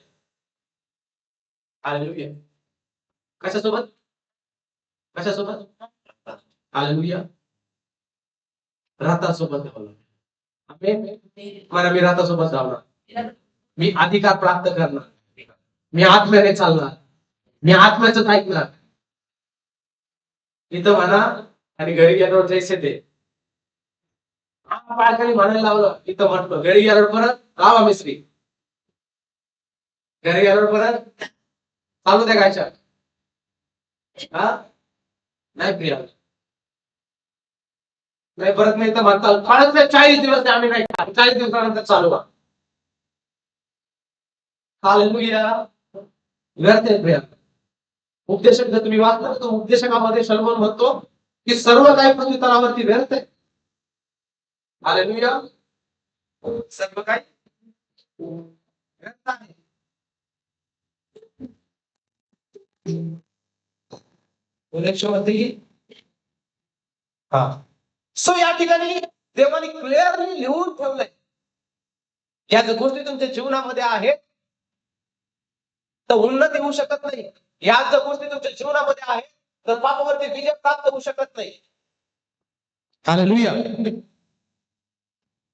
हालेलुया। कशासोबत? कशासोबत? हालेलुया। रथासोबत धावला. आमेन. मला मी रथासोबत धावणार. मी अधिकार प्राप्त करणार. मी आत्म्याने चालणार. मी आत्म्याचं ऐकणार. इथं म्हणा आणि घरी गेल्यावर जैसे ते बाळकाने म्हणायला लावलं. इथं म्हटलं घरी गेल्यावर परत लावा मिस्त्री. घरी गेल्यावर परत चालू द्या गायच्या. हा नाही प्रिया, नाही परत नाही तर म्हणता काळच नाही 40 दिवस आम्ही नाही 40 दिवसानंतर चालू व्हा. हालेलुया. व्यर्थ आहे प्रिया. उपदेशक जर तुम्ही वाचला तर उपदेशकामध्ये शलोमोन म्हणतो की सर्व काही पृथ्वी तलावरती व्यर्थ आहे. हालेलुया. सर्व काही व्यर्थ आहे. हा. सो या ठिकाणी देवाने क्लिअरली लिहून ठेवलंय. या जर गोष्टी तुमच्या जीवनामध्ये आहेत तर उन्नती होऊ शकत नाही. या जर गोष्टी तुमच्या जीवनामध्ये आहेत तर पापावरती विजय प्राप्त होऊ शकत नाही. हालेलुया.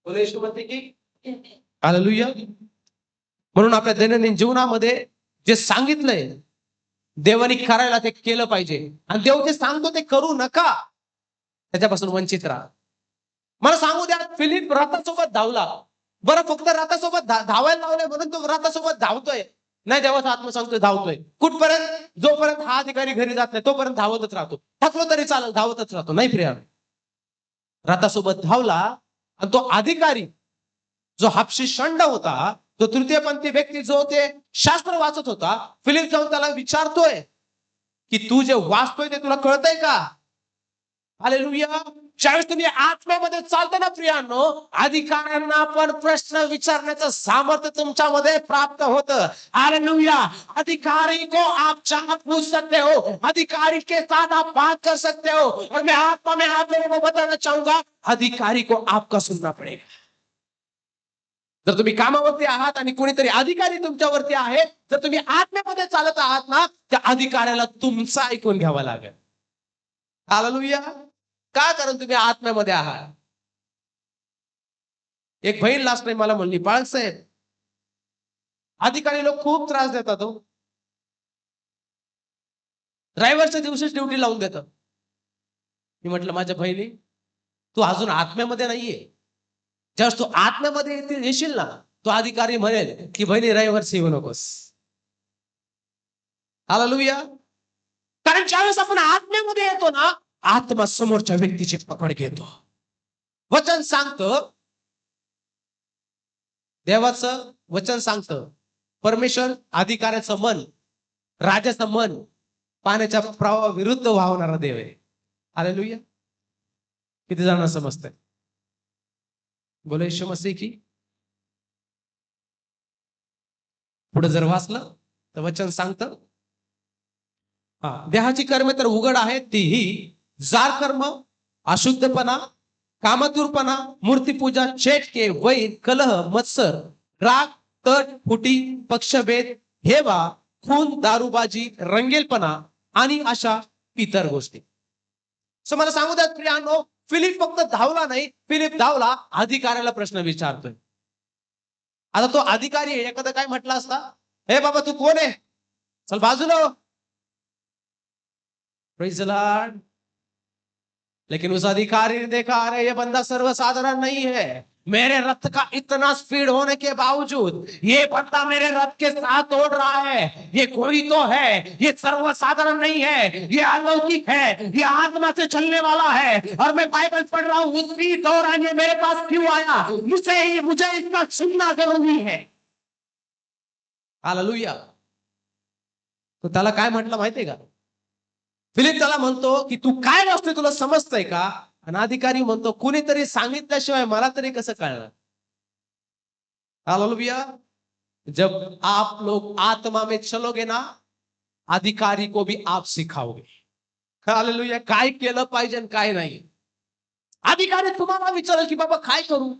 बोला येशू म्हणते की हालेलुया. म्हणून आपल्या दैनंदिन जीवनामध्ये जे सांगितलंय देवाने करायला ते केलं पाहिजे. आणि देव जे सांगतो ते करू नका, त्याच्यापासून वंचित राहा. मला सांगू द्या, फिलिप रथासोबत धावला. बरं फक्त रथासोबत धावायला लावलंय म्हणून तो रथासोबत धावतोय नाही. देवाचा आत्मा सांगतोय धावतोय. कुठपर्यंत? जोपर्यंत हा अधिकारी घरी जात नाही तोपर्यंत धावतच राहतो. थकलो तरी चालत धावतच राहतो. नाही प्रिया, रथासोबत धावला आणि तो अधिकारी जो हापशी शंड होता, तो तृतीयपंथी व्यक्ती जो ते शास्त्र वाचत होता, फिलिप जाऊन त्याला विचारतोय की तू जे वाचतोय ते तुला कळतंय का? हालेलुया. ज्यावेळेस तुम्ही आत्म्यामध्ये चालता ना प्रियांनो, अधिकाऱ्यांना पण प्रश्न विचारण्याचं सामर्थ्य तुमच्यामध्ये प्राप्त होतं. हालेलुया. अधिकारी को आप चाह पूछ सकते हो, अधिकारी के साथ आप बात कर सकते हो. और मैं आत्मा में आप लोगों को बताना चाहूंगा, अधिकारी को आपका सुनना पडेगा. जर तुम्ही कामावरती आहात आणि कोणीतरी अधिकारी तुमच्यावरती आहे, जर तुम्ही आत्म्यामध्ये चालत आहात ना, त्या अधिकाऱ्याला तुमचं ऐकून घ्यावं लागेल. हालेलुया. का? कारण तुम्ही आत्म्यामध्ये आहात. एक बहीण लास्ट टाइम मला म्हणली, बाळक साहेब अधिकारी लोक खूप त्रास देतात हो. ड्रायव्हरच्या दिवशीच ड्युटी लावून देतात. मी म्हटलं माझ्या बहिणी, तू अजून आत्म्यामध्ये नाहीये. ज्यावेळेस तू आत्म्यामध्ये येशील ना, तो अधिकारी म्हणेल की बहिणी रविवारची येऊ नकोस. हालेलुया. कारण ज्यावेळेस आपण आत्म्यामध्ये येतो ना, आत्मा समोरच्या व्यक्तीची पकड घेतो. वचन सांगतं, देवाचं वचन सांगतं, परमेश्वर अधिकाऱ्याचं मन, राजाचं मन पाण्याच्या प्रवाहाविरुद्ध वाहणारा देव आहे. हालेलुया. किती जणांना समजतंय? बोला येशू मसीह की. पुढे जर वाचलं तर वचन सांगतं, देहाची कर्मे तर उघड आहेत, तीही जार कर्म, अशुद्धपणा, कामतूरपणा, मूर्तीपूजा, चेटके, वैर, कलह, मत्सर, राग, तट, फुटी, पक्षभेद, हेवा, खून, दारूबाजी, रंगेलपणा आणि अशा इतर गोष्टी. सो मला सांगू द्या प्रियांनो, फिलिप फक्त धावला नाही, फिलिप धावला अधिकाऱ्याला प्रश्न विचारतोय. आता तो अधिकारी एखादा काय म्हटला असता, हे बाबा तू कोण आहे, चल बाजूला हो. Praise the Lord. लेकिन उस अधिकारी ने देखा, अरे ये बंदा सर्वसाधारण नहीं है. मेरे रथ का इतना स्पीड होने के बावजूद ये बंदा मेरे रथ के साथ दौड़ रहा है. ये कोई तो है, ये सर्वसाधारण नहीं है, ये अलौकिक है, ये आत्मा से चलने वाला है. और मैं बाइबल पढ़ रहा हूं, उसी दौरान ये मेरे पास क्यों आया, मुझे इसका सुनना जरूरी है. हालेलुया. तो त्याला काय म्हटलं माहितीये का? फिलिप त्याला म्हणतो की तू काय वाचतोय, तुला समजतंय का? आणि अधिकारी म्हणतो कुणीतरी सांगितल्याशिवाय मला तरी कसं कळणार. हालेलुया. जब आप लोग आत्मा में चलोगे ना, अधिकारी को भी आप सिखाओगे. हालेलुया. काय केलं पाहिजे आणि काय नाही. अधिकारी तुम्हाला विचारेल की बाबा काय करू,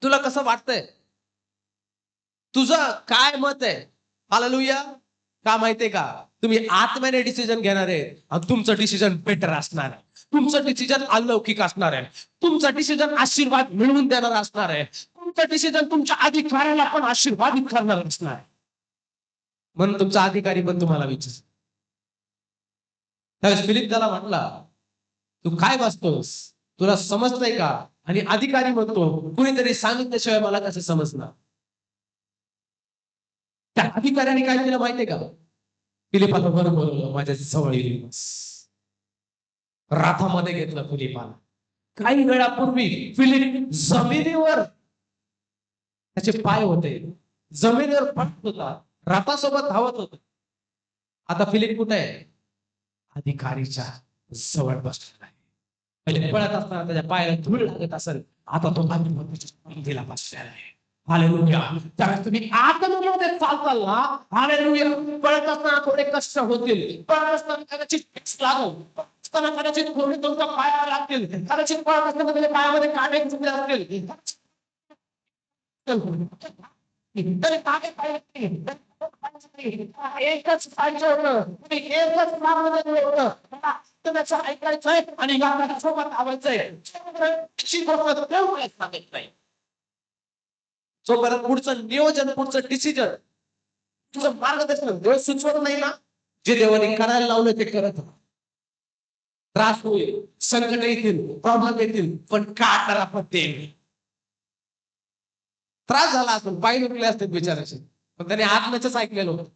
तुला कसं वाटतंय, तुझं काय मत आहे. हालेलुया. का माहितीये का, तुम्ही आत्म्याने डिसिजन घेणार आहे आणि तुमचं डिसिजन बेटर असणार आहे. तुमचं डिसिजन अलौकिक असणार आहे. तुमचं डिसिजन आशीर्वाद मिळवून देणार असणार आहे. तुमचं डिसिजन तुमच्या अधिकाऱ्याला पण आशीर्वादित करणार असणार आहे. म्हणून तुमचा अधिकारी पण तुम्हाला विचार. त्यावेळेस फिलिप त्याला म्हटला, तू काय वाचतोस, तुला समजतंय का. आणि अधिकारी म्हणतो, कुणीतरी सांगितल्याशिवाय मला कसं समजणार. त्या अधिकाऱ्याने काय केलं माहितीये का, फिलिपाला बरं बोलवलं, माझ्या जवळ येईल बस. राथामध्ये घेतलं फिलिपाला. काही वेळापूर्वी फिलिप जमिनीवर त्याचे पाय होते, जमिनीवर पडत होता, राथासोबत धावत होता. आता फिलिप कुठे आहे, अधिकारीच्या जवळ बसलेला आहे. पहिले पळत असताना त्याच्या पायाला धूळ लागत असेल, आता तो पंथीला बसलेला आहे. हालेलुया. त्यावेळेस तुम्ही आतमध्ये चालताल ना, हालेलुया, पळत असताना थोडे कष्ट होतील, पळत असताना कदाचित ठेच लागेल, असताना कदाचित थोडे तुमच्या पायाला लागतील, कदाचित पळत असताना त्याच्या पायामध्ये काटे चुकले असतील, तरी काटे पाहिजे एकच पाहिजे होतं, तुम्ही एकच मार्ग होतं, त्याचं ऐकायचंय आणि गावाला सोबत आवडायचंय. जोपर्यंत पुढचं नियोजन, पुढचं डिसिजन, तुझं मार्गदर्शन देव सुचवत नाही ना, जे देवाने करायला लावलं ते करत राहा. त्रास होईल, संकट येतील, प्रॉब्लेम येतील, पण काढणारा पण ते. त्रास झाला असून पाय दुखले असते बिचाराचे, पण त्याने आत्म्याच ऐकलेलं होतं.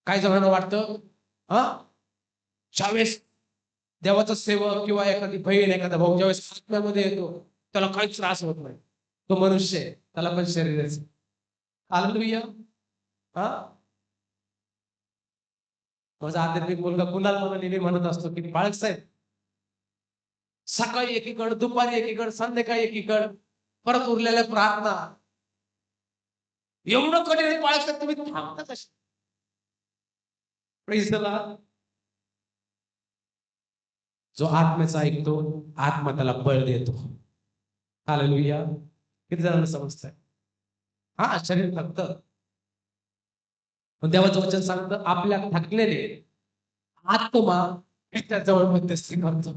काय जणांना वाटतं, हा, ज्यावेळेस देवाचा सेवक किंवा एखादी बहीण, एखादा भाऊ ज्यावेळेस आत्म्यामध्ये येतो, त्याला काहीच त्रास होत नाही. तो मनुष्य आहे, त्याला पण शरीर आहे. हालेलुया. हा, माझा आध्यात्मिक मुलगा कुणाल मला नेहमी म्हणत असतो की, बाळक साहेब, सकाळी एकीकडे, दुपारी एकीकडे, संध्याकाळी एकीकडे, परत उरलेल्या प्रार्थना, एवढं कठीण बाळक साहेब, तुम्ही थांबता कशी. Praise the Lord. जो आत्म्याचा ऐकतो, आत्मा त्याला बळ देतो. हालेलुया. किती जणांना समजतंय. हा, शरीर थकतं, पण देवाचं वचन सांगतं, आपल्या थकलेले आत्मा त्याच्या जवळ मध्यस्थी करतो.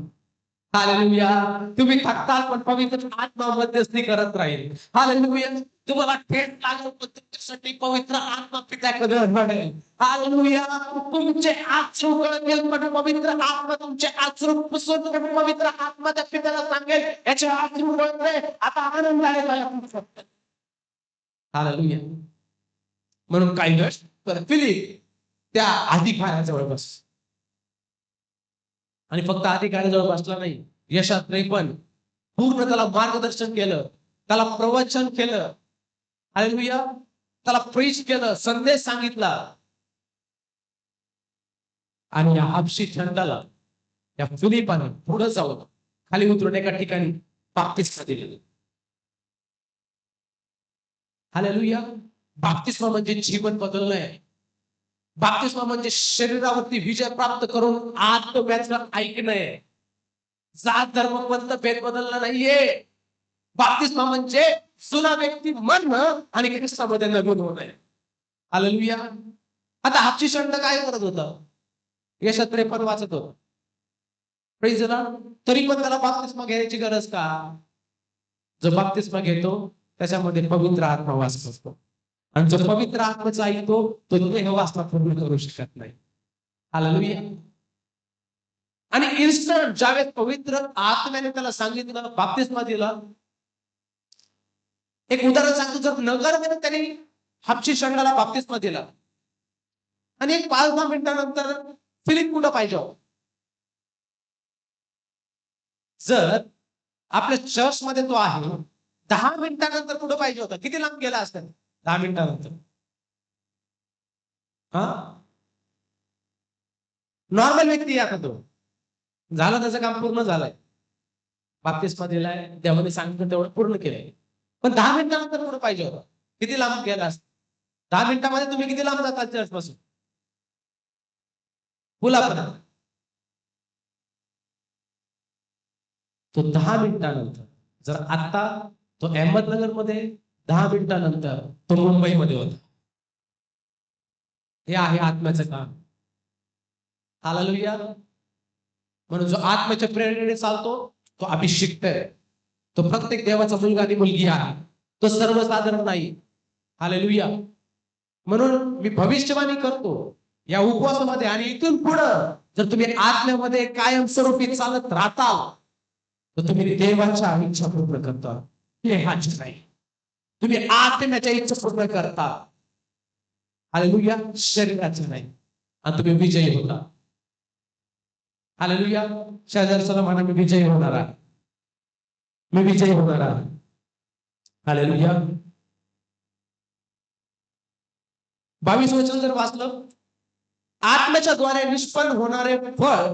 हालेलुया. तुम्ही थकताल, पण पवित्र आत्मा मध्यस्थी करत राहील. हालेलुया. तुम्हाला ठेच लागेल, पण तुमच्यासाठी पवित्र आत्मा पित्याकडे रडेल. हालेलुया. तुमचे अश्रू गळतील, पण पवित्र आत्मा तुमचे अश्रू पुसून, पवित्र आत्मा त्या पित्याला सांगेल, याचे अश्रू गळले, आता आनंद आहे. हालेलुया. म्हणून काही वेळ फिलिप त्या अधिकाऱ्याजवळ बस, आणि फक्त अधिकाऱ्याजवळ बसला नाही, यशात पण पूर्ण त्याला मार्गदर्शन केलं, त्याला प्रवचन केलं. हालेलुया. त्याला प्रीच केलं, संदेश सांगितला. आणि या हबशी थंडाला, या फिलिपानं पुढे जाऊन खाली उतरून एका ठिकाणी बाप्तिस्मा दिली. हालेलुया. बाप्तिस्मा म्हणजे जीवन बदलणं आहे. बाप्तिस्मा म्हणजे शरीरावरती विजय प्राप्त करून आत्म्याचं ऐकणं आहे. जात धर्म पंथ भेद बदलला नाहीये. बाप्तिस्मा म्हणजे जुना व्यक्ती मरणं आणि ख्रिस्तामध्ये नवीन होणं आहे. हालेलुया. आता हापशी शंड काय करत होता, यशात 53 वाचत होता. Praise the Lord. तरी पण त्याला बाप्तिस्मा घ्यायची गरज का. जो बाप्तिस्मा घेतो त्याच्यामध्ये पवित्र आत्मा वास करतो, आणि जो पवित्र आत्म्याचा ऐकतो तो देह वासना पूर्ण करू शकत नाही. हालेलुया. आणि इन्स्टंट ज्यावेळेस पवित्र आत्म्याने त्याला सांगितलं, बाप्तिस्मा दिला. एक उदाहरण सांगतो, जर नगरमध्ये त्यांनी हापशी शंडाला बाप्तिस्मा दिला आणि एक 5-10 मिनिटानंतर फिलिप कुठं पाहिजे, जर आपल्या चर्च मध्ये तो आहे, 10 मिनिटानंतर कुठं पाहिजे होता, किती लांब गेला असता 10 मिनिटानंतर. हा, नॉर्मल व्यक्ती आता तो झालं, त्याचं काम पूर्ण झालंय, बाप्तिस्मा दिलाय, देवाने सांगितलं तेवढं पूर्ण केलंय, पण 10 मिनिटानंतर कुठं पाहिजे होता, किती लांब गेला असता. 10 मिनिटामध्ये तुम्ही किती लांब जाता चर्च पासून. पुलापर्यंत तो 10 मिनिटानंतर, जर आता तो अहमदनगरमध्ये 10 मिनिटानंतर तो मुंबईमध्ये होता. हे आहे आत्म्याचं काम. हालेलुया. म्हणून जो आत्म्याच्या प्रेरणेने चालतो तो अभिषिक्त आहे. तो प्रत्येक देवाचा मुलगा आणि मुलगी आहे. तो सर्वसाधारण नाही. हालेलुया. म्हणून मी भविष्यवाणी करतो या उपवासामध्ये आणि इथून पुढं जर तुम्ही आत्म्यामध्ये कायमस्वरूपी चालत राहताल तर तुम्ही देवाच्या इच्छा पूर्ण करता. देहाची नाही, तुम्ही आत्म्याच्या इच्छा पूर्ण करता. हालेलुया. शरीराची नाही, आणि तुम्ही विजयी होता. हालेलुया. शेजारच्याला म्हणा, मी विजयी होणार आहे, मी विजयी होणार आहे. हालेलुया. 22 वचन जर वाचलं, आत्म्याच्या द्वारे निष्पन्न होणारे फळ.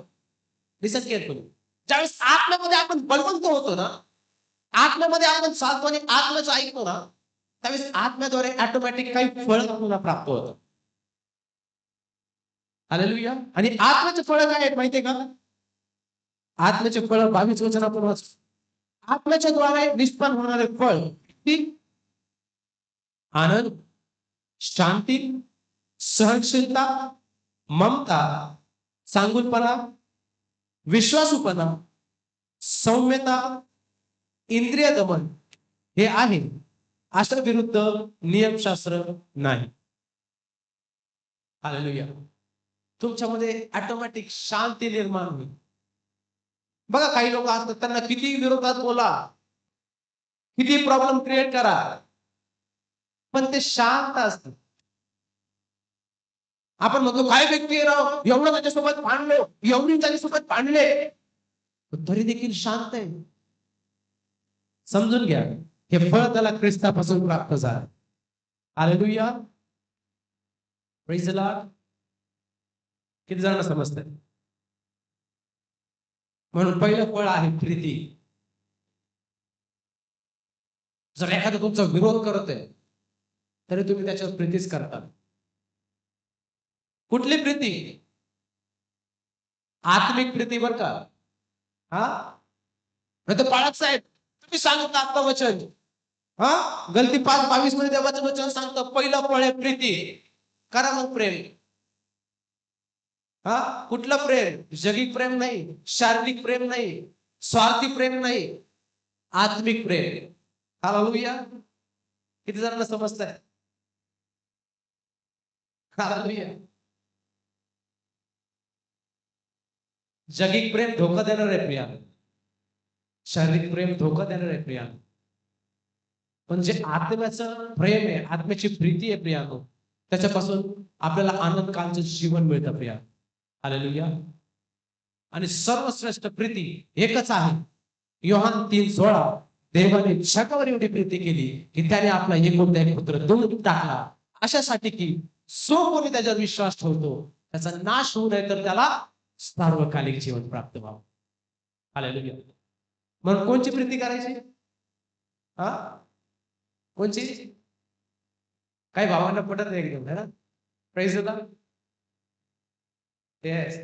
लिसन केअरफुली. ज्यावेळेस आत्म्यामध्ये आपण बलवंत होतो ना, आत्म्यामध्ये आपण चालतो आणि आत्म्याचं ऐकतो ना, त्यावेळेस आत्म्याद्वारे ऑटोमॅटिक काही फळ आपल्याला प्राप्त होतं. हालेलुया. आणि आत्म्याचे फळ काय आहेत माहितीये का? आत्म्याचे फळ 22 वचन आपण वाचतो. आत्म्याच्या द्वारे निष्पन्न होणारे फळ, आनंद, शांती, सहनशीलता, ममता, चांगुलपणा, विश्वासूपणा, सौम्यता, इंद्रिय दमन हे आहे. अशा विरुद्ध नियमशास्त्र नाही. हालेलुया. तुमच्यामध्ये ऑटोमॅटिक शांती निर्माण होईल. बघा, काही लोक असतात, त्यांना किती विरोधात बोला, किती प्रॉब्लेम क्रिएट करा, पण ते शांत असतात. आपण म्हणतो काय व्यक्ती राव, एवढं त्याच्यासोबत भांडलो, एवढी त्याच्यासोबत भांडले, तरी देखील शांत आहे. समजून घ्या, हे फळ त्याला ख्रिस्तापासून प्राप्त झालं. हालेलुया. Praise the Lord. किती जणांना समजतंय? म्हणून पहिलं फळ आहे प्रीती. जर एखादा तुमचा विरोध करत आहे तरी तुम्ही त्याच्यावर प्रीतीच करता. कुठली प्रीती? आत्मिक प्रीती, बर का. हा, नाही तर बाळासाहेब साहेब तुम्ही सांगता आता वचन, हा, गलती 5:22 मध्ये देवाचं वचन सांगतं पहिलं फळ आहे प्रीती. करा मग प्रेम. हा, कुठलं प्रेम? जगिक प्रेम नाही, शारीरिक प्रेम नाही, स्वार्थी प्रेम नाही, आत्मिक प्रेम. हालेलुया. किती जणांना समजतंय? हालेलुया. जगिक प्रेम धोका देणार आहे प्रिया, शारीरिक प्रेम धोका देणार आहे प्रिया, पण जे आत्म्याचं प्रेम आहे, आत्म्याची प्रीती आहे प्रियानो, त्याच्यापासून आपल्याला आनंद कालचं जीवन मिळतं प्रिया. हालेलुया. आणि सर्वश्रेष्ठ प्रीती एकच आहे. योहान 3:16, देवाने जगावर एवढी प्रीती केली की त्याने आपला एकुलता एक पुत्र देऊन टाकला, अशासाठी की जो कोणी त्याच्यावर विश्वास ठेवतो त्याचा नाश होऊ नये तर त्याला सार्वकालिक जीवन प्राप्त व्हावं. हालेलुया. मग कोणची प्रीती करायची? हा, कोणची? काही भावांना पटत नाही एकदम, है ना? Praise the Lord. येस.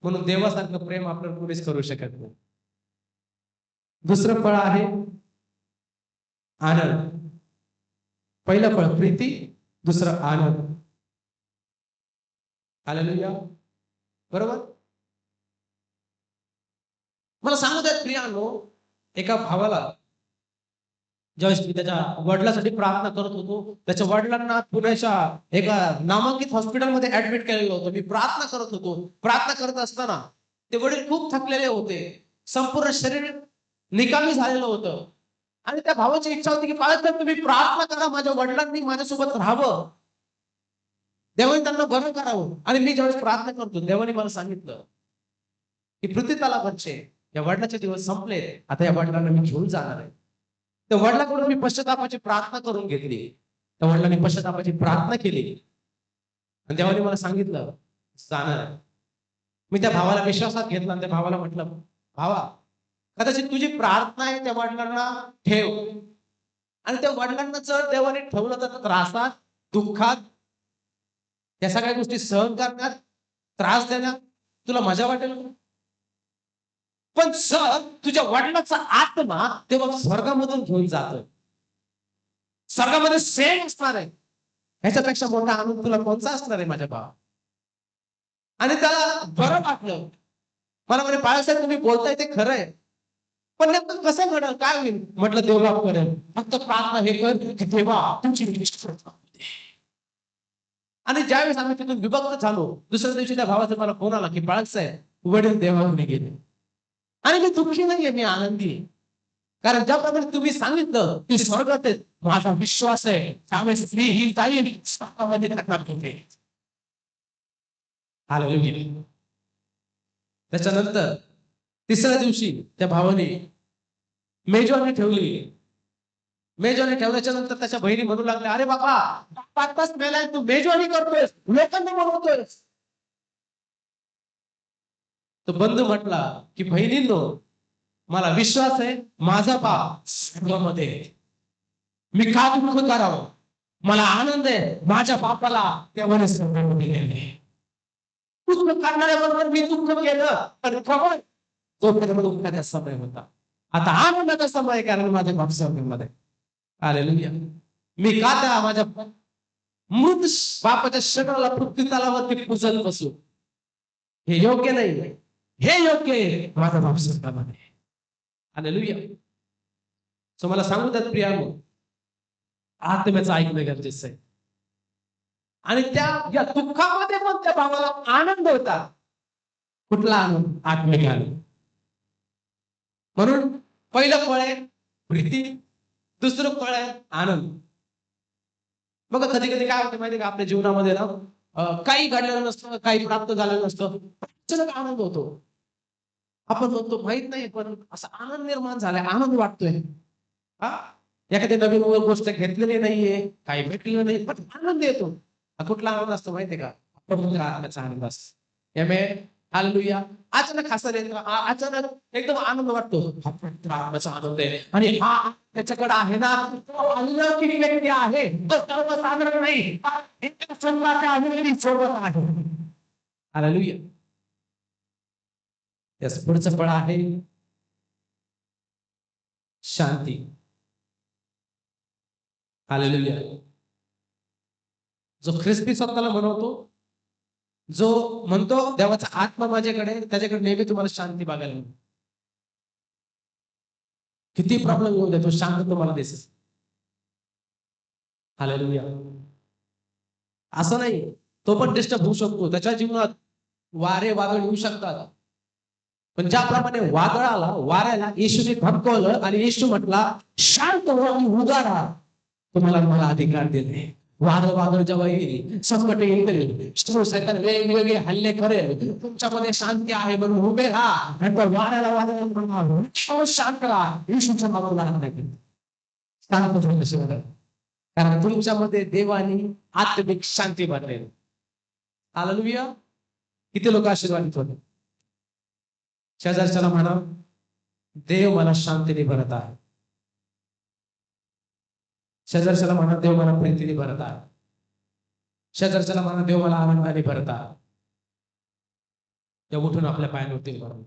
म्हणून देवासारखं प्रेम आपल्याला कोणीच करू शकत नाही. दुसरं फळ आहे आनंद. पहिलं फळ प्रीती, दुसरं आनंद. हालेलुया. बरोबर. मला सांगू द्या प्रियानो, एका भावाला ज्यावेळेस मी त्याच्या वडिलांसाठी प्रार्थना करत होतो, त्याच्या वडिलांना पुण्याच्या एका नामांकित हॉस्पिटलमध्ये ऍडमिट केलेलं होतं. मी प्रार्थना करत होतो. प्रार्थना करत असताना ते वडील खूप थकलेले होते, संपूर्ण शरीर निकामी झालेलं होतं. आणि त्या भावाची इच्छा होती की बाळासाहेब तुम्ही प्रार्थना करा, माझ्या वडिलांनी माझ्यासोबत राहावं, देवाने त्यांना बरं करावं. आणि मी ज्यावेळेस प्रार्थना करतो, देवाने मला सांगितलं की पृथ्वी तलावाचे या वडिलाचे दिवस संपले, आता या वडिलांना मी घेऊन जाणार आहे. त्या वडिलांकडून मी पश्चातापाची प्रार्थना करून घेतली. त्या वडिलांनी पश्चातापाची प्रार्थना केली आणि देवाने मला सांगितलं जाणार आहे. मी त्या भावाला विश्वासात घेतला आणि त्या भावाला म्हटलं, भावा, कदाचित तुझी प्रार्थना आहे त्या वडिलांना ठेव. आणि त्या वडिलांना जर देवाने ठेवलं तर त्रासात, दुःखात, या सगळ्या गोष्टी सहन करण्यात, त्रास देण्यात तुला मजा वाटेल का? पण जर तुझ्या वडिलांचा आत्मा तेव्हा स्वर्गामधून घेऊन जातोय, स्वर्गामध्ये सेम असणार आहे, ह्याच्यापेक्षा मोठा आनंद तुला कोणता असणार आहे माझ्या भावा? आणि त्याला बरं वाटलं. मला म्हणे बाळासाहेब तुम्ही बोलताय ते खरं आहे, पण नेमकं कसं घडलं काय होईल? म्हटलं देवबाप करेल, फक्त प्रार्थना हे कर की देवा तुमची इच्छा होऊ दे. आणि ज्यावेळेस आम्ही तिथून विभक्त झालो, दुसऱ्या दिवशी त्या भावाचा मला फोन आला की बाळासाहेब वडील देवाने गेले. आणि मी दुःखी नाहीये, मी आनंदी आहे. कारण ज्याप्रमाणे तुम्ही सांगितलं की स्वर्गात आहेत, माझा विश्वास आहे त्यावेळेस मी ही जाईल स्वर्गामध्ये करणार होते. हालेलुया. त्याच्यानंतर तिसऱ्या दिवशी त्या भावाने मेजवानी ठेवली. मेजवानी ठेवल्याच्या नंतर त्याच्या बहिणी म्हणू लागल्या, अरे बाबा 5 तास मेलाय, तू मेजवानी करतोयस, लोकांना बोलवतोयस. तो बंधू म्हटला की बहिणींनो, मला विश्वास आहे माझा बाप स्वर्गामध्ये आहे. मी का दुःख करावं? मला आनंद आहे माझ्या बापाला देवाने स्वर्गामध्ये नेले. दुःख करणाऱ्याबरोबर मी दुःख केलं तर खबर तोपर्यंत दुःखाचा समय होता. आता आनंदाचा समय आहे, कारण माझ्या बाप स्वर्गामध्ये. हालेलुया. मी का त्या माझ्या मृत बापाच्या शरीराला पृथ्वी तलावरती पूजन बसू? हे योग्य नाही, हे योग्य आहे माझा बाप स्वर्गामध्ये. हालेलुया. सो मला सांगू द्यात प्रियानो, आत्म्याचं ऐकणं गरजेचं आहे. आणि त्या या दुःखामध्ये पण त्या भावाला आनंद होता. कुठला आनंद? आत्मिक आनंद. म्हणून पहिलं फळ आहे प्रीती, दुसरं फळ आहे आनंद. बघा कधी कधी काय होतं माहिती का, आपल्या जीवनामध्ये ना काही घडलेलं नसतं, काही प्राप्त झालेलं नसतं, अचानक आनंद होतो. आपण म्हणतो माहित नाही, पण असा आनंद निर्माण झालाय, आनंद वाटतोय. हा, एखादी नवीन गोष्ट घेतलेली नाहीये, काही भेटलेलं नाही, पण आनंद येतो. हा कुठला आनंद असतो माहितीये का? पवित्र आत्म्याचा आनंद असतो. आमेन. हालेलुया. अचानक हसायला येतं, अचानक एकदम आनंद वाटतो. हा पवित्र आत्म्याचा आनंद आहे. आणि हा त्याच्याकडे आहे ना, तो अलौकिक व्यक्ती आहे, तो सर्वसाधारण नाही, हा एका संघाचा अधिकारी सोबत आहे. हालेलुया. याच पुढचं फळ आहे शांती. हालेलुया. जो ख्रिस्ती स्वतःला म्हणतो, जो म्हणतो देवाचा आत्मा माझ्याकडे, त्याच्याकडे नेहमी तुम्हाला शांती बघायला मिळेल. किती प्रॉब्लेम येऊ दे, तो शांत तुम्हाला दिसेल. हालेलुया. असं नाही, तो पण डिस्टर्ब होऊ शकतो, त्याच्या जीवनात वारे वादळ येऊ शकतात. पण ज्याप्रमाणे वादळाला वाऱ्याला येशूने धमकवलं आणि येशू म्हटला शांत हो आणि उगा राहा, तुम्हाला मला अधिकार देते. वादळ जेव्हा येईल, संकट येईल, शैतान वेगवेगळे हल्ले करेल, तुमच्यामध्ये शांती आहे म्हणून उभे राहा. नंतर वाऱ्याला वादळ शांत राहा, येशूच्या नावाला नाही शांत झाल्याशिवाय. कारण तुमच्यामध्ये देवानी आत्मिक शांती भरलेली. हालेलुया. किती लोक आशीर्वादित होते? शेजारच्याला म्हणा, देव मला शांतीने भरत आहे. शेजारच्याला म्हणा, देव मला प्रीतीने भरत आहे. शेजारच्याला म्हणा, देव मला आनंदाने भरत आहे. या उठून आपल्या पायांवरती भरून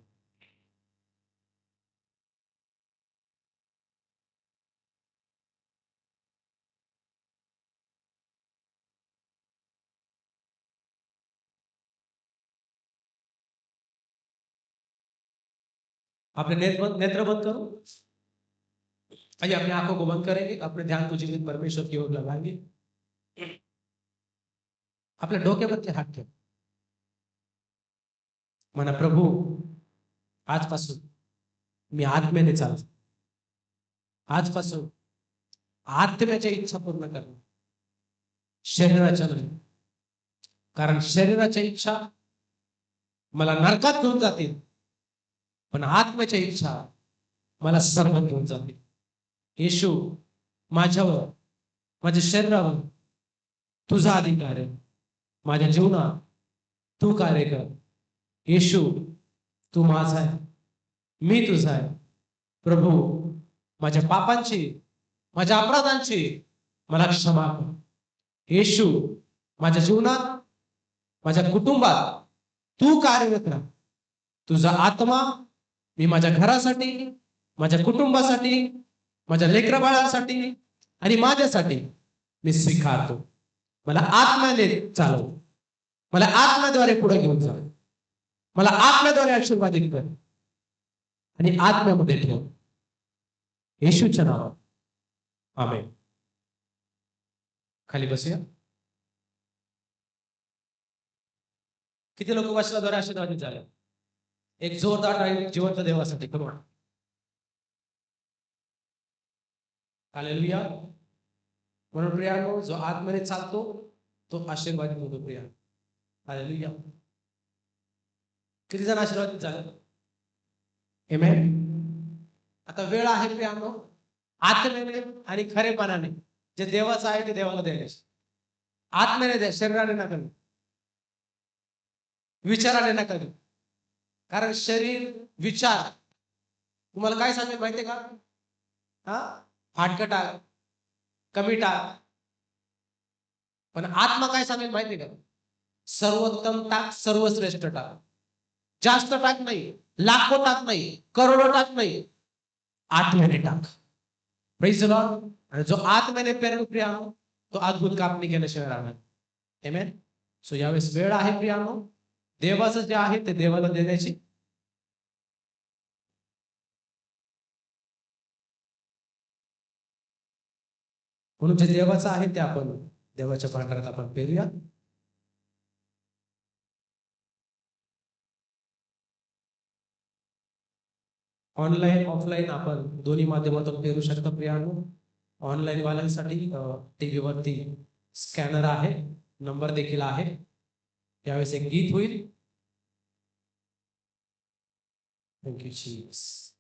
अपने नेत्र बंद करो। आइए अपने आंखों को बंद करेंगे, अपने ध्यान को जीवित परमेश्वर की ओर लगाएंगे। आपल्या डोक्यावरती हात ठेव, म्हणा प्रभू आजपासून मी आत्म्याने चालतो. आजपासून आत्म्याच्या इच्छा पूर्ण करणार, शरीराच्या नाही. कारण शरीराच्या इच्छा मला नरकात घेऊन जातील, पण आत्म्याच्या इच्छा मला सर्व घेऊन जातील. येशू, माझ्यावर, माझ्या शरीरावर तुझा अधिकार आहे. माझ्या जीवनात तू कार्य कर. येशू, तू माझा आहे, मी तुझा आहे. प्रभू, माझ्या पापांची, माझ्या अपराधांची मला क्षमा कर. येशू, माझ्या जीवनात माझ्या कुटुंबात तू कार्यरत राहा. तुझा आत्मा मी माझ्या घरासाठी, माझ्या कुटुंबासाठी, माझ्या लेकरबाळांसाठी आणि माझ्यासाठी मी स्वीकारतो. मला आत्म्याने चालव, मला आत्म्याद्वारे पुढे घेऊन जा, मला आत्म्याद्वारे आशीर्वादित कर आणि आत्म्यामध्ये ठेव. येशूच्या नावात आमेन. खाली बसूया. किती लोक वचनाद्वारे आशीर्वादित झाले? एक जोरदार टाळी जिवंत देवासाठी करू. हालेलुया. म्हणून प्रियानो, जो आत्म्याने चालतो तो आशीर्वादित होतो. प्रिया, हालेलुया. किती जण आशीर्वादित झाले? आमेन. आता वेळ आहे प्रियानो, आत्म्याने आणि खरेपणाने जे देवाचं आहे ते देवाला द्यायचे. आत्म्याने द्या, शरीराने नका देऊ, विचाराने नका देऊ. कारण शरीर, विचार तुम्हाला काय सांगेल माहितीये का? फाटकं टाक, कमी टाक. पण आत्मा काय सांगेल माहितीये का? सर्वोत्तम टाक, सर्वश्रेष्ठ टाक. जास्त टाक नाही, लाखो टाक नाही, करोडो टाक नाही, आत्म्याने टाक. Praise the Lord. आणि जो आत्म्याने पेरेल प्रियानो, तो अद्भुत कापणी केल्याशिवाय राहणार. आमेन. सो यावेळेस वेळ आहे प्रियानो, देवाचं जे आहे ते देवाला देण्याची. म्हणून जे देवाचं आहे ते आपण देवाच्या भांडारात आपण पेरूया. ऑनलाईन ऑफलाईन आपण दोन्ही माध्यमातून पेरू शकता प्रियानो. ऑनलाईन वाल्यांसाठी टीव्हीवरती स्कॅनर आहे, नंबर देखील आहे. यावेळेस एक गीत होईल. Thank you Jesus.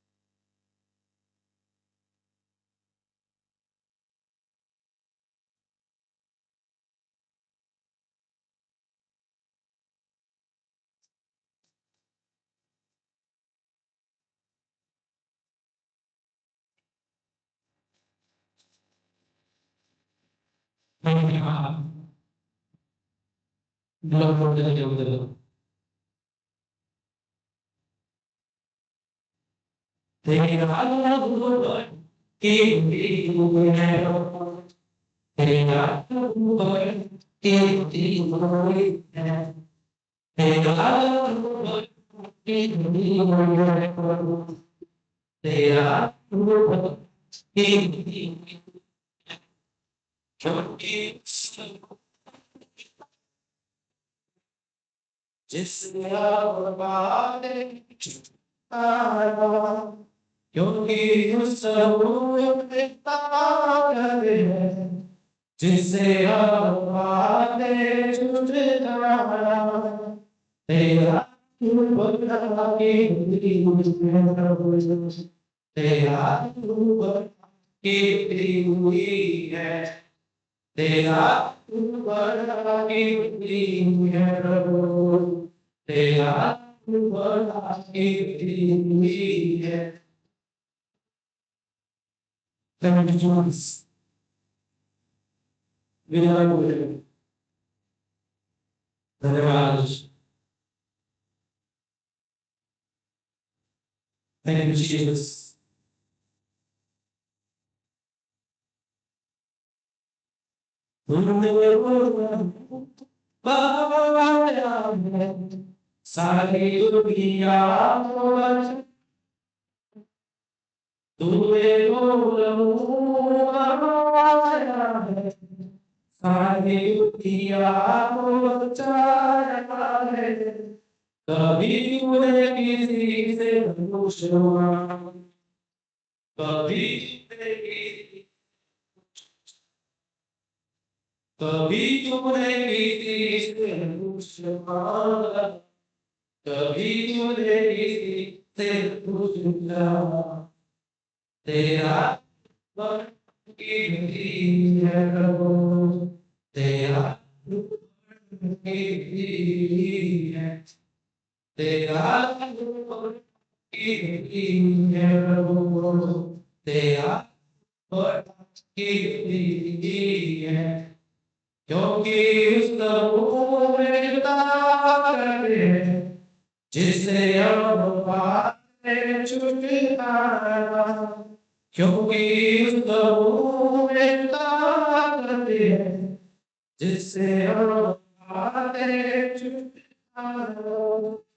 क्योंकि उस जिससे तेरा धन्यवाद. Thank you, Jesus. सारी दुनिया तुम्हें सारी दुनिया कभी तूने किसी से पूछा, कभी तूने किसी से पूछा, कभी तूने किसी से पूछा, तेरा है प्रभु, तेरा है, तेरा है प्रभु, तेरा है, क्योंकि उस प्रभु में जिसे अब बातें छुटकारा, क्योंकि उस लहू में ताकत है, जिसे अब बातें छुटकारा।